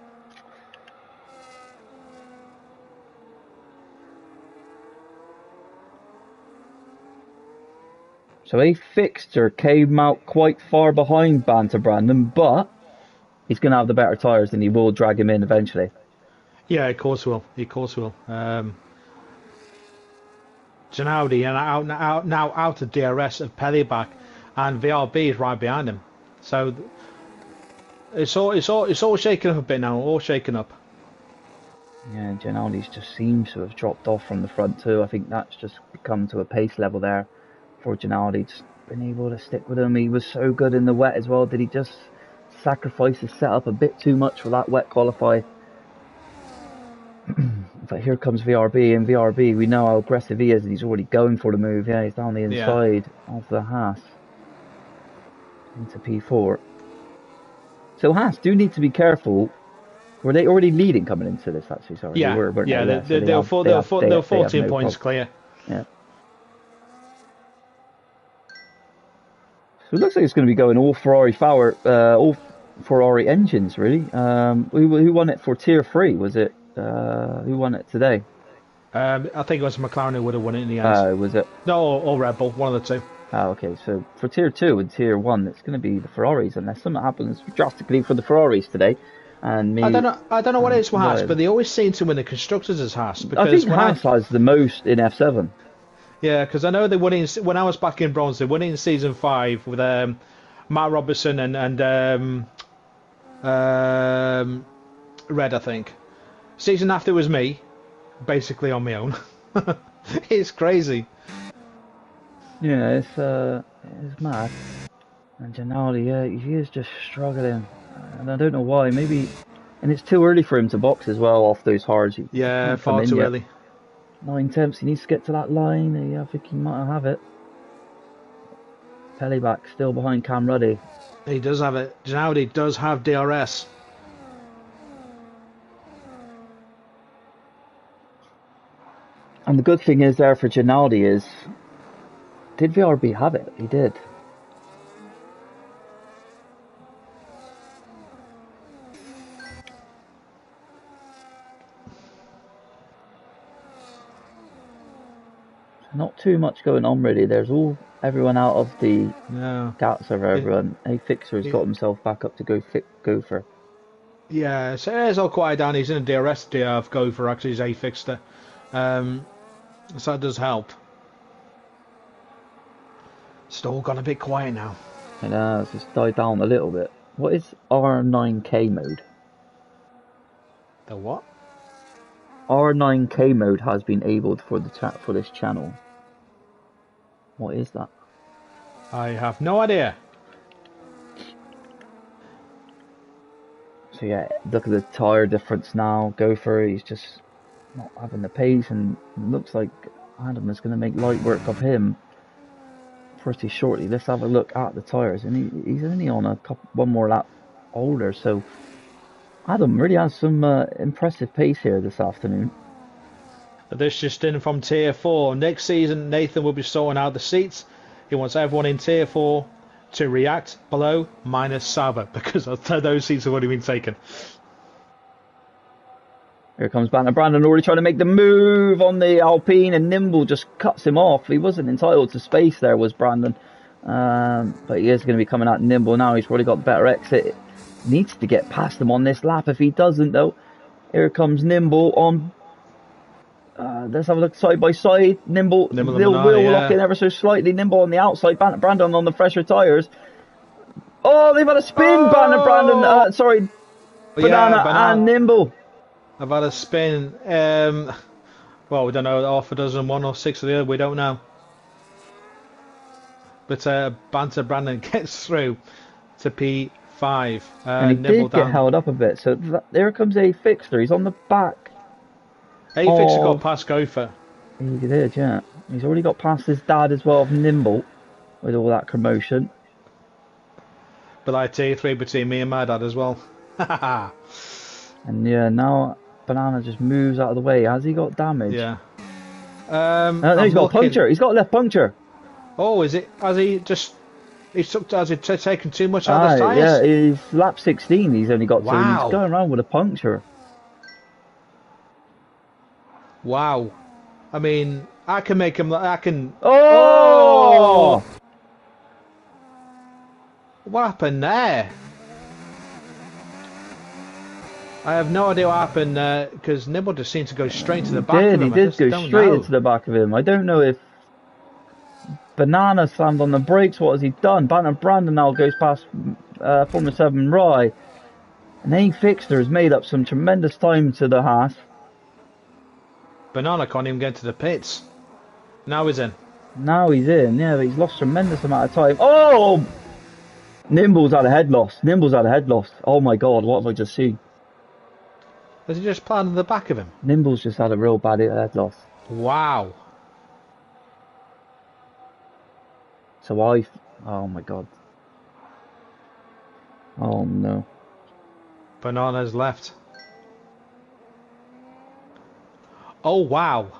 So a fixture came out quite far behind Banter Brandon, but he's going to have the better tyres and he will drag him in eventually. Yeah, of course will. Of course will. Ginaldi now out of DRS of Pellyback, and VRB is right behind him. So it's all shaken up a bit now. All shaken up. Yeah, Ginaldi's just seems to have dropped off from the front too. I think that's just come to a pace level there. For Ginaldi, just been able to stick with him. He was so good in the wet as well. Did he just sacrifice his setup a bit too much for that wet qualify? But here comes VRB, and VRB, we know how aggressive he is, and he's already going for the move. Yeah, he's down the inside of the Haas into P4. So Haas do need to be careful. Were they already leading coming into this? Actually, sorry. Yeah, they're 14 points clear. Yeah. So it looks like it's going to be going all Ferrari engines, really. Who won it for Tier 3? Was it? Who won it today? I think it was McLaren who would have won it in the end. Was it? No, or Red Bull, one of the two. Okay. So for Tier 2 and Tier 1, it's going to be the Ferraris, unless something happens drastically for the Ferraris today. And I don't know what it is with Haas, but they always seem to win the Constructors as Haas. I think Haas has the most in F7. Yeah, because I know they won when I was back in Bronze. They won in Season 5 with Matt Robertson and Red, I think. Season after was me, basically on my own. It's crazy. Yeah, it's mad. And Ginaldi, he is just struggling, and I don't know why. Maybe, and it's too early for him to box as well off those hards. Yeah, far too early. 9 temps, he needs to get to that line. I think he might have it. Pellyback still behind Cam Ruddy. He does have it. Ginaudi does have DRS. And the good thing is there for Ginaudi is, did VRB have it? He did. Not too much going on really. There's everyone out of the gaps of everyone. A6R's got himself back up to Gopher. Yeah, so it's all quiet down. He's in a DRS of Gopher, actually, he's A-Fixter. So that does help. It's all gone a bit quiet now. It has, it's died down a little bit. What is R9K mode? The what? R9K mode has been enabled for this channel. What is that? I have no idea. So yeah, look at the tyre difference now. Gopher, he's just not having the pace, and looks like Adam is going to make light work of him pretty shortly. Let's have a look at the tyres, and he's only on one more lap older, so Adam really has some impressive pace here this afternoon. This just in from Tier 4. Next season, Nathan will be sorting out the seats. He wants everyone in Tier 4 to react below, minus Sava, because those seats have already been taken. Here comes Brandon already trying to make the move on the Alpine, and Nimble just cuts him off. He wasn't entitled to space there, was Brandon. But he is going to be coming out Nimble now. He's probably got better exit. Needs to get past him on this lap. If he doesn't, though, here comes Nimble on. Let's have a look side by side. Nimble will lock in ever so slightly. Nimble on the outside. Brandon on the fresher tyres. Oh, they've had a spin. Brandon. Banana and Nimble. I've had a spin. Well, we don't know half a dozen, one or six of the other. We don't know. But Banter Brandon gets through to P5. And he did get held up a bit. So there comes A6R. He's on the back. A6R got past Gopher. He did, yeah. He's already got past his dad as well of Nimble with all that commotion. But like T3 between me and my dad as well. And yeah, now Banana just moves out of the way. Has he got damage? Yeah. No, he's got a puncture. He's got a left puncture. Oh, is it? Has he taken too much out of his tyres? Yeah, he's lap 16 he's only got to, and he's going around with a puncture. Wow. I mean, I can make him... Oh! What happened there? I have no idea what happened because Nibble just seemed to go straight to the back of him. He did go straight into the back of him. I don't know if Banana slammed on the brakes. What has he done? Brandon now goes past Formula 7 Rye. And A6R has made up some tremendous time to the Haas. Banana can't even get to the pits. Now he's in. Yeah, but he's lost tremendous amount of time. Oh! Nimble's had a head loss. Oh my god, what have I just seen? Has he just planted on the back of him? Nimble's just had a real bad head loss. Wow. So oh my god. Oh no. Banana's left. Oh wow.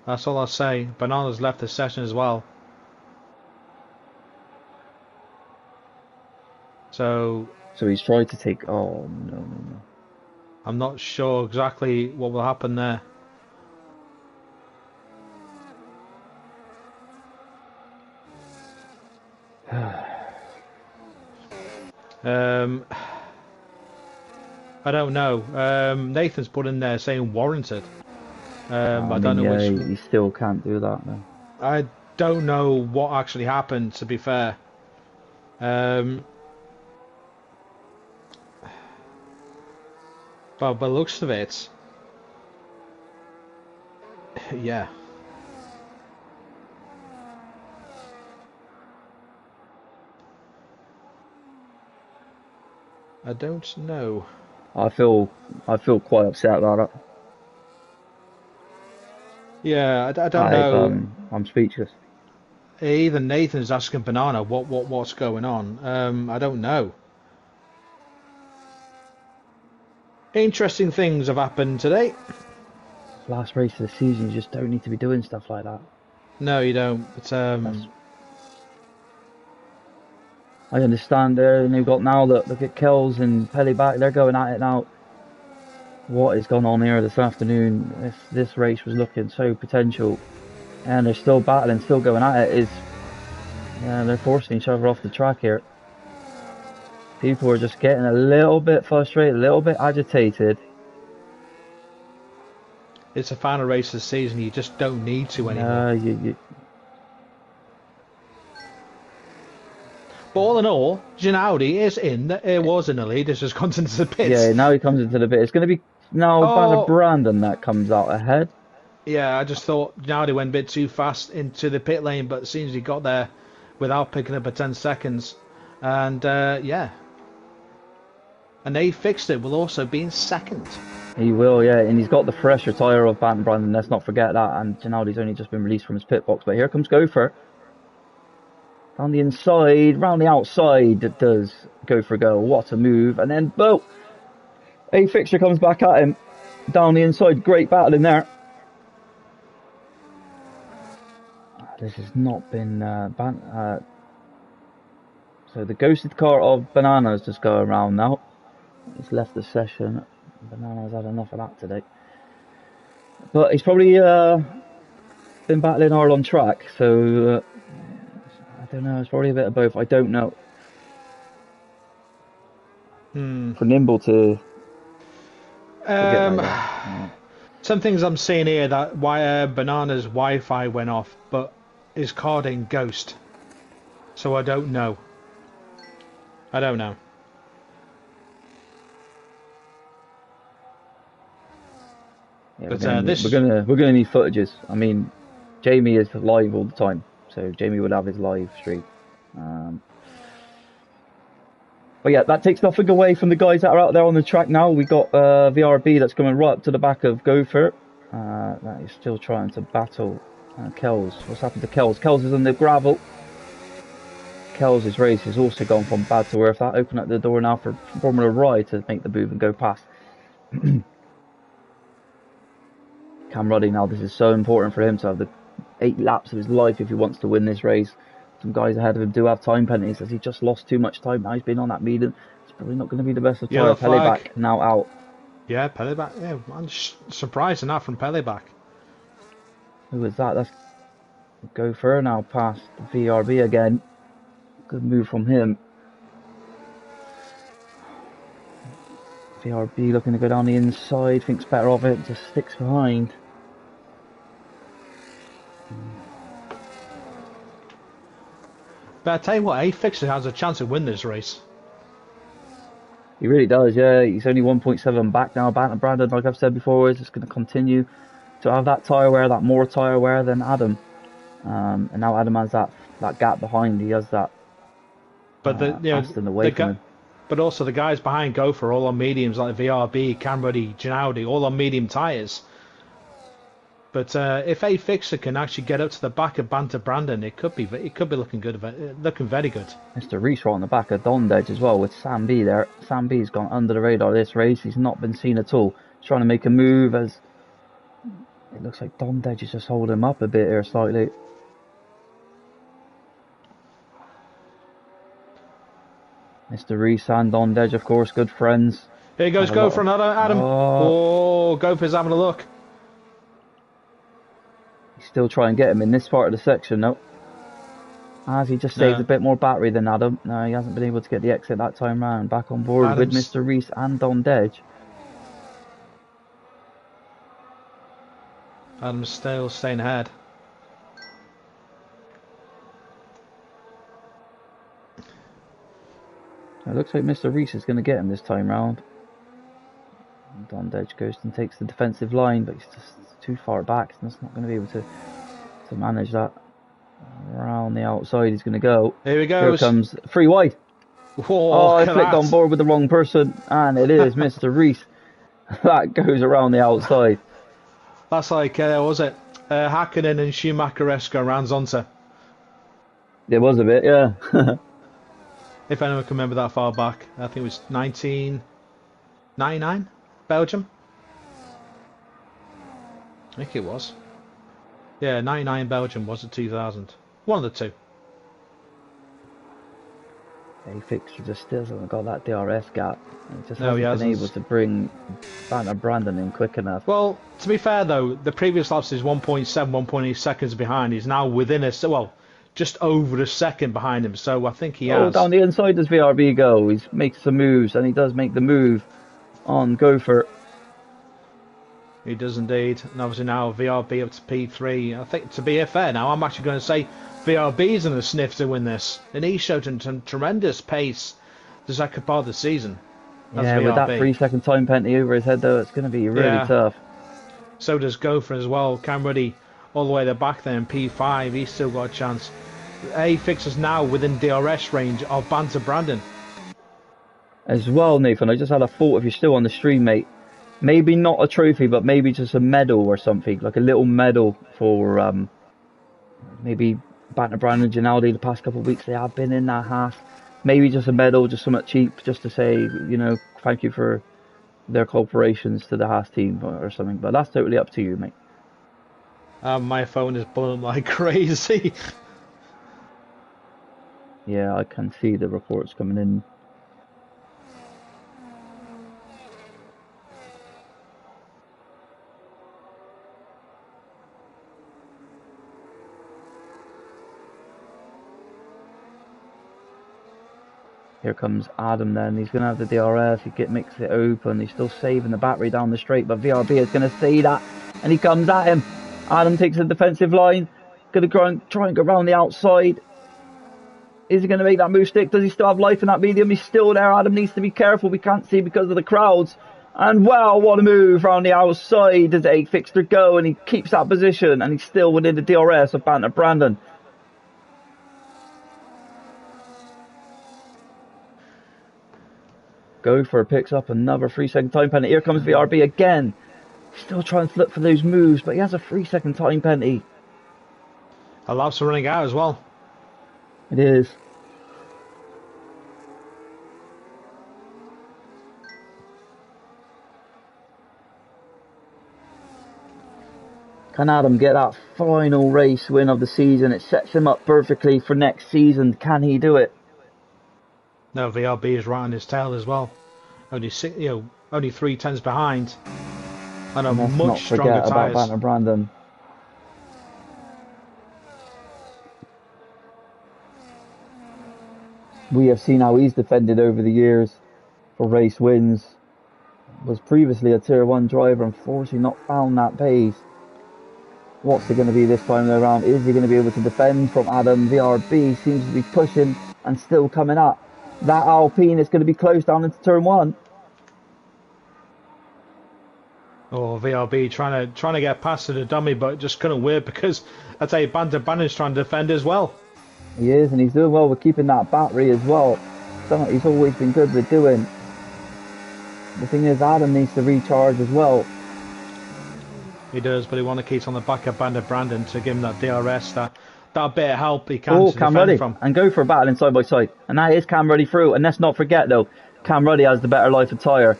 That's all I'll say. Banana's left the session as well. So he's tried to take... Oh no. I'm not sure exactly what will happen there. I don't know. Nathan's put in there saying warranted. I don't know which. He still can't do that though. I don't know what actually happened, to be fair. But by the looks of it, yeah. I don't know. I feel quite upset about it. Yeah, I don't know. I'm speechless. either Nathan's asking Banana what's going on. I don't know. Interesting things have happened today. Last race of the season, you just don't need to be doing stuff like that. No, you don't. But I understand there, and they've got now look at Kells and Pelly back. They're going at it now. What has gone on here this afternoon? This race was looking so potential, and they're still battling, still going at it. They're forcing each other off the track here. People are just getting a little bit frustrated, a little bit agitated. It's a final race of the season. You just don't need to anymore. But all in all, Ginaudi is was in the lead. It's just gone into the pits. Yeah, now he comes into the pit. It's going to be now Brandon that comes out ahead. Yeah, I just thought Ginaudi went a bit too fast into the pit lane, but it seems he got there without picking up a 10 seconds. And and they fixed it will also be in second. He will, yeah, and he's got the fresher tyre of Brandon, let's not forget that, and Ginaldi's only just been released from his pit box, but here comes Gopher. Down the inside, round the outside, it does Gopher go, what a move, and then, boom! A fixture comes back at him, down the inside, great battle in there. This has not been, so the ghosted car of Banana's just going around now. He's left the session. Banana's had enough of that today. But he's probably been battling hard on track, so I don't know, it's probably a bit of both, I don't know. For Nimble to... Some things I'm seeing here that Banana's Wi-Fi went off, but his card ain't ghost. So I don't know. Yeah, but we're gonna need footages. I mean, Jamie is live all the time, so Jamie would have his live stream. But yeah, that takes nothing away from the guys that are out there on the track now. We got VRB that's coming right up to the back of Gopher. That is still trying to battle Kells. What's happened to Kells? Kells is on the gravel. Kells' race has also gone from bad to worse. That opened up the door now for Formula Rye to make the move and go past. Cam Ruddy now, this is so important for him to have the 8 laps of his life if he wants to win this race. Some guys ahead of him do have time penalties as he just lost too much time. Now he's been on that median. It's probably not going to be the best of time. Peleback now out. Yeah, Peleback. Yeah, I'm surprised enough from Peleback. Who was that? That's Gopher now past VRB again. Good move from him. VRB looking to go down the inside, thinks better of it, just sticks behind. But I tell you what, A-Fixer has a chance to win this race. He really does, yeah. He's only 1.7 back now. Brandon, like I've said before, is just going to continue to have that tyre wear, that more tyre wear than Adam. And now Adam has that gap behind. He has that. But but also the guys behind Gopher all on mediums like VRB, Camruddy, Ginaudi, all on medium tyres. But if A-Fixer can actually get up to the back of Banter Brandon, it could be looking good, looking very good. Mr. Reese right on the back of Dondedge as well with Sam B there. Sam B's gone under the radar this race. He's not been seen at all. He's trying to make a move as it looks like Dondedge is just holding him up a bit here slightly. Mr. Reese and Dondedge, of course, good friends. Here goes Gopher, another Adam. Oh, Gopher's having a look. Still try and get him in this part of the section, though. As he just saved a bit more battery than Adam. No, he hasn't been able to get the exit that time round. Back on board with Mr. Reese and Dondedge. Adam's still staying ahead. It looks like Mr. Reese is going to get him this time round. Dondedge goes and takes the defensive line, but he's just too far back. He's not going to be able to manage that. Around the outside he's going to go. Here he goes. Here comes free wide. Whoa, I flicked on board with the wrong person, and it is Mr. Reese. That goes around the outside. That's like, was it Hakkinen and Schumacher-esque around Zonta. It was a bit, yeah. If anyone can remember that far back, I think it was 1999, Belgium. I think it was. Yeah, 99 Belgium, was it 2000? One of the two. Fixture just still hasn't got that DRS gap. It just No, he hasn't been hasn't. able to bring Banter Brandon in quick enough. Well, to be fair though, the previous laps is 1.7, 1.8 seconds behind. He's now within just over a second behind him. So I think he has. Down the inside does VRB go. He's makes some moves, and he does make the move on Gopher. He does indeed. And obviously now VRB up to P3. I think, to be fair now, I'm actually going to say VRB's in a sniff to win this. And he showed some tremendous pace the second part of the season. That's yeah, VRB. with that 3-second time penalty over his head, though, it's going to be really tough. So does Gopher as well. Cam Ruddy all the way to the back there in P5. He's still got a chance. A-Fix is now within DRS range of Banter Brandon. As well, Nathan, I just had a thought, if you're still on the stream, mate, maybe not a trophy, but maybe just a medal or something, like a little medal for maybe Banter Brandon and Ginaldi. The past couple of weeks they have been in that half. Maybe just a medal, just something cheap, just to say, you know, thank you for their cooperations to the Haas team or something. But that's totally up to you, mate. My phone is blowing like crazy. Yeah, I can see the reports coming in. Here comes Adam then, he's going to have the DRS, he makes it open, he's still saving the battery down the straight, but VRB is going to see that, and he comes at him. Adam takes the defensive line, going to try and go around the outside. Is he going to make that move stick? Does he still have life in that medium? He's still there. Adam needs to be careful, we can't see because of the crowds. And wow, what a move around the outside as A-Fixter go, and he keeps that position, and he's still within the DRS of Banter Brandon. Gopher picks up another 3-second time penalty. Here comes VRB again. Still trying to look for those moves, but he has a 3-second time penalty. A lap's running out as well. It is. Can Adam get that final race win of the season? It sets him up perfectly for next season. Can he do it? No, VRB is right on his tail as well. Only 3 tenths behind, and a much stronger tyres. About Banter Brandon. We have seen how he's defended over the years for race wins. Was previously a Tier 1 driver, unfortunately not found that pace. What's it going to be this time around? Is he going to be able to defend from Adam? VRB seems to be pushing and still coming up. That Alpine is going to be close down into turn 1. Oh, VRB trying to get past to the dummy, but just couldn't work because I tell you, Banter Brandon's trying to defend as well. He is, and he's doing well with keeping that battery as well. Something he's always been good with doing. The thing is, Adam needs to recharge as well. He does, but he wants to keep on the back of Banter Brandon to give him that DRS, that bit of help he can to Cam defend Ruddy, from. and go for a battle in side by side. And that is Cam Ruddy through. And let's not forget though, Cam Ruddy has the better life of tyre.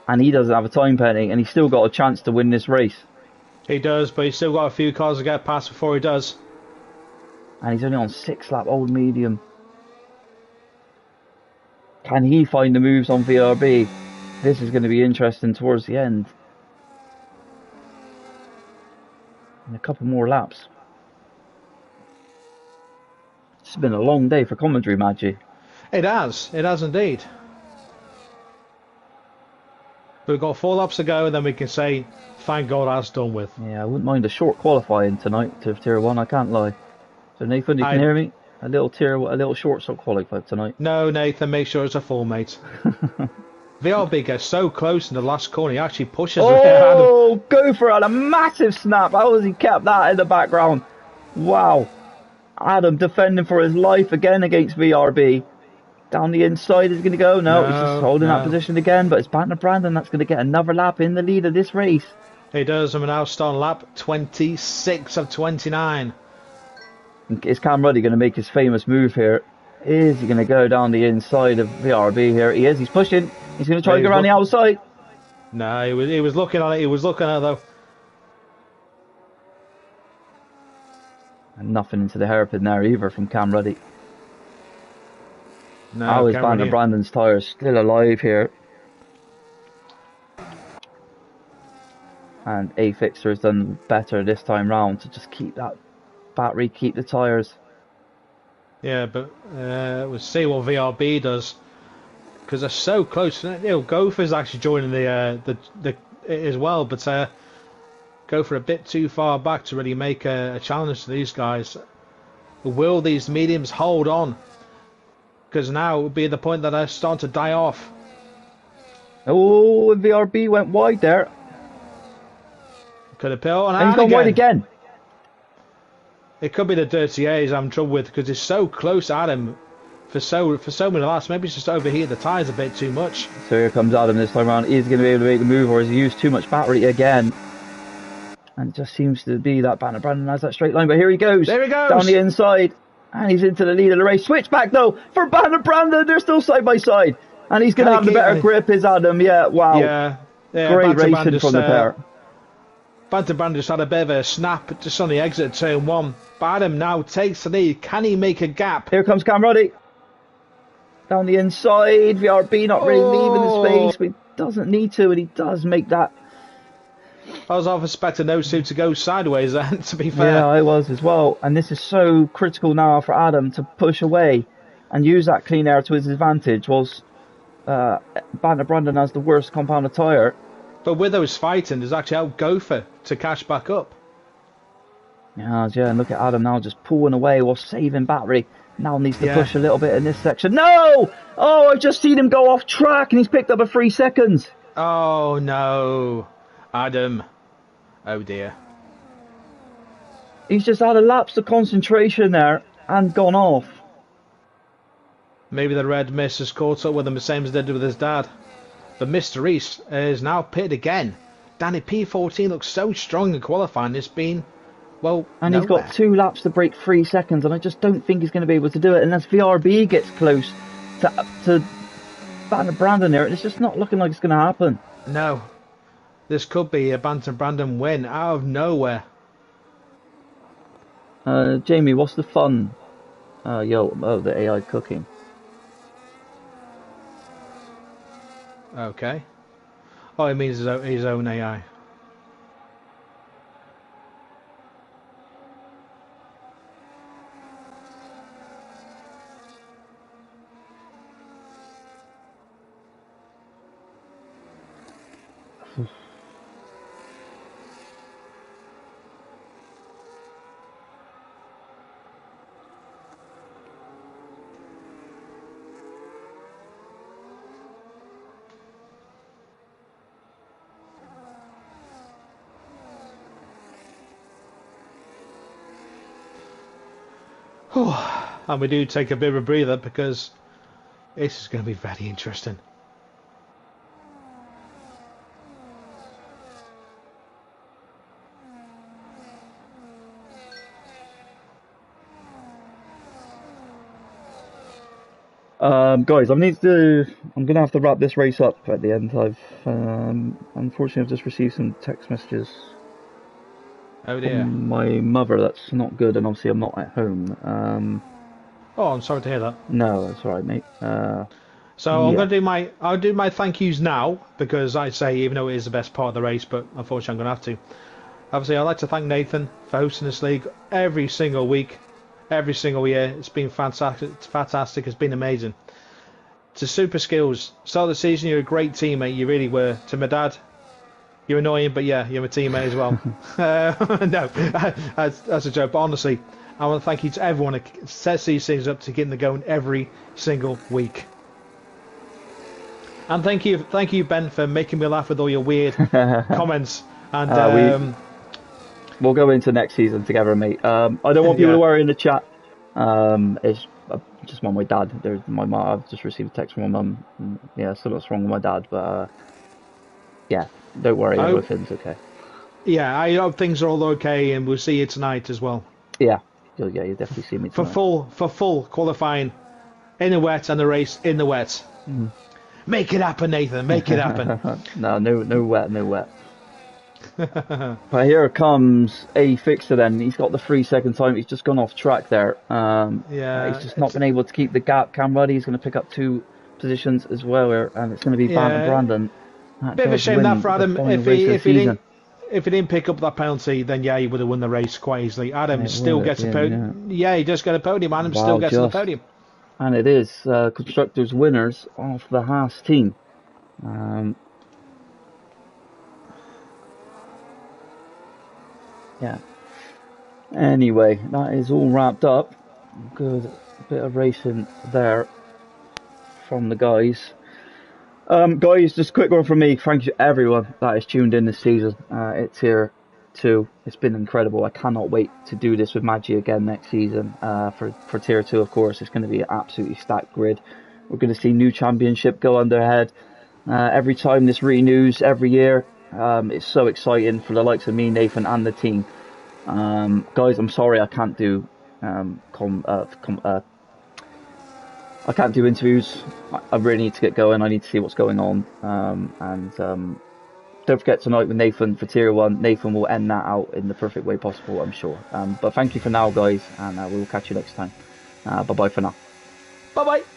And he doesn't have a time penalty, and he's still got a chance to win this race. He does, but he's still got a few cars to get past before he does. And he's only on 6-lap old medium. Can he find the moves on VRB? This is going to be interesting towards the end. And a couple more laps. It's been a long day for commentary, Maggie. It has indeed. We've got 4 laps to go, and then we can say, thank God that's done with. Yeah, I wouldn't mind a short qualifying tonight to Tier 1, I can't lie. So Nathan, you can hear me? A little short qualify tonight. No, Nathan, make sure it's a full, mate. VRB gets so close in the last corner, he actually pushes. Oh, Gopher had a massive snap. How has he kept that in the background? Wow. Adam defending for his life again against VRB. Down the inside is going to go. No, he's just holding that position again. But it's Banter Brandon that's going to get another lap in the lead of this race. He does, and we're now starting lap 26 of 29. Is Cam Ruddy going to make his famous move here? Is he going to go down the inside of VRB here? He is. He's pushing. He's going to try to go around the outside. No, he was looking at it. He was looking at it though. And nothing into the hairpin there either from Cam Ruddy. No, How is Van Branden's tyres still alive here? And A Fixer has done better this time round to just keep that battery, keep the tyres. Yeah, but we'll see what VRB does, because they're so close. Gopher's actually joining the as well, but Gopher a bit too far back to really make a challenge to these guys. Will these mediums hold on? Because now it would be at the point that they're starting to die off. Oh, VRB went wide there. Could have pill and he's gone wide again. It could be the dirty A's I'm in trouble with, because it's so close at him for so many laps. Maybe it's just overheated the tyres a bit too much. So here comes Adam this time around. Is he going to be able to make the move, or has he used too much battery again? And it just seems to be that Van Branden has that straight line. But here he goes. There he goes. Down the inside. And he's into the lead of the race. Switch back though for Van Branden. They're still side by side. And he's going to have the better grip, is Adam. Yeah, wow. Yeah great racing from the pair. Van Branden just had a bit of a snap just on the exit of turn 1. But Adam now takes the lead. Can he make a gap? Here comes Cam Ruddy. Down the inside. VRB not really leaving his space, but he doesn't need to, and he does make that. I was half expecting those two to go sideways then, to be fair. Yeah, I was as well. And this is so critical now for Adam to push away and use that clean air to his advantage, whilst Van Branden has the worst compounded tyre. But with those fighting, there's actually out Gopher to catch back up. Yeah, and look at Adam now just pulling away while saving battery. Now needs to push a little bit in this section. No! Oh, I've just seen him go off track and he's picked up a 3 seconds. Oh, no. Adam. Oh, dear. He's just had a lapse of concentration there and gone off. Maybe the red mist has caught up with him the same as they did with his dad. But Mr. East is now pitted again. Danny P14 looks so strong in qualifying. It's been, well, and nowhere. He's got 2 laps to break 3 seconds, and I just don't think he's going to be able to do it unless VRB gets close to Van Branden here. It's just not looking like it's going to happen. No. This could be a Van Branden win out of nowhere. Jamie, what's the fun? The AI cooking. Okay. Oh, it means his own AI. And we do take a bit of a breather because this is going to be very interesting. Guys, I'm going to have to wrap this race up at the end. Unfortunately I've just received some text messages. Oh dear. From my mother, that's not good, and obviously I'm not at home. Oh, I'm sorry to hear that. No, that's all right, mate. So I'm going to I'll do my thank yous now, because I say, even though it is the best part of the race, but unfortunately I'm going to have to. Obviously, I'd like to thank Nathan for hosting this league every single week, every single year. It's been fantastic. It's been amazing. To Super Skills, start of the season, you're a great teammate. You really were. To my dad, you're annoying, but yeah, you're my teammate as well. No, that's a joke. But honestly, I want to thank you to everyone that sets these things up to getting them going every single week. And thank you, Ben, for making me laugh with all your weird comments. And we'll go into next season together, mate. I don't want people to worry in the chat. It's just my dad. There's my mom. I've just received a text from my mum. Yeah, something's wrong with my dad, but yeah, don't worry, everything's okay. Yeah, I hope things are all okay, and we'll see you tonight as well. Yeah, you definitely see me for tonight. full qualifying in the wet and the race in the wet. Make it happen, Nathan. Make it happen. no wet. But here comes a fixer then. He's got the 3 second time. He's just gone off track there. He's just not been able to keep the gap. Cam Ruddy is going to pick up 2 positions as well, and it's going to be Van Branden. Bit of a shame that for Adam. If he didn't pick up that penalty, then he would have won the race quite easily. Adam still gets a podium. Yeah, he does get a podium. Adam still gets the podium. And it is constructors winners of the Haas team. Yeah. Anyway, that is all wrapped up. Good bit of racing there from the guys. Guys, just a quick one from me. Thank you everyone that has tuned in this season. It's here too. It's been incredible. I cannot wait to do this with Maggie again next season. For Tier 2, of course, it's going to be an absolutely stacked grid. We're going to see new championship go under head. Every time this renews, every year. It's so exciting for the likes of me, Nathan, and the team. Guys, I'm sorry I can't do I can't do interviews. I really need to get going. I need to see what's going on. Don't forget tonight with Nathan for Tier 1. Nathan will end that out in the perfect way possible, I'm sure. But thank you for now, guys, and we will catch you next time. Bye-bye for now. Bye-bye.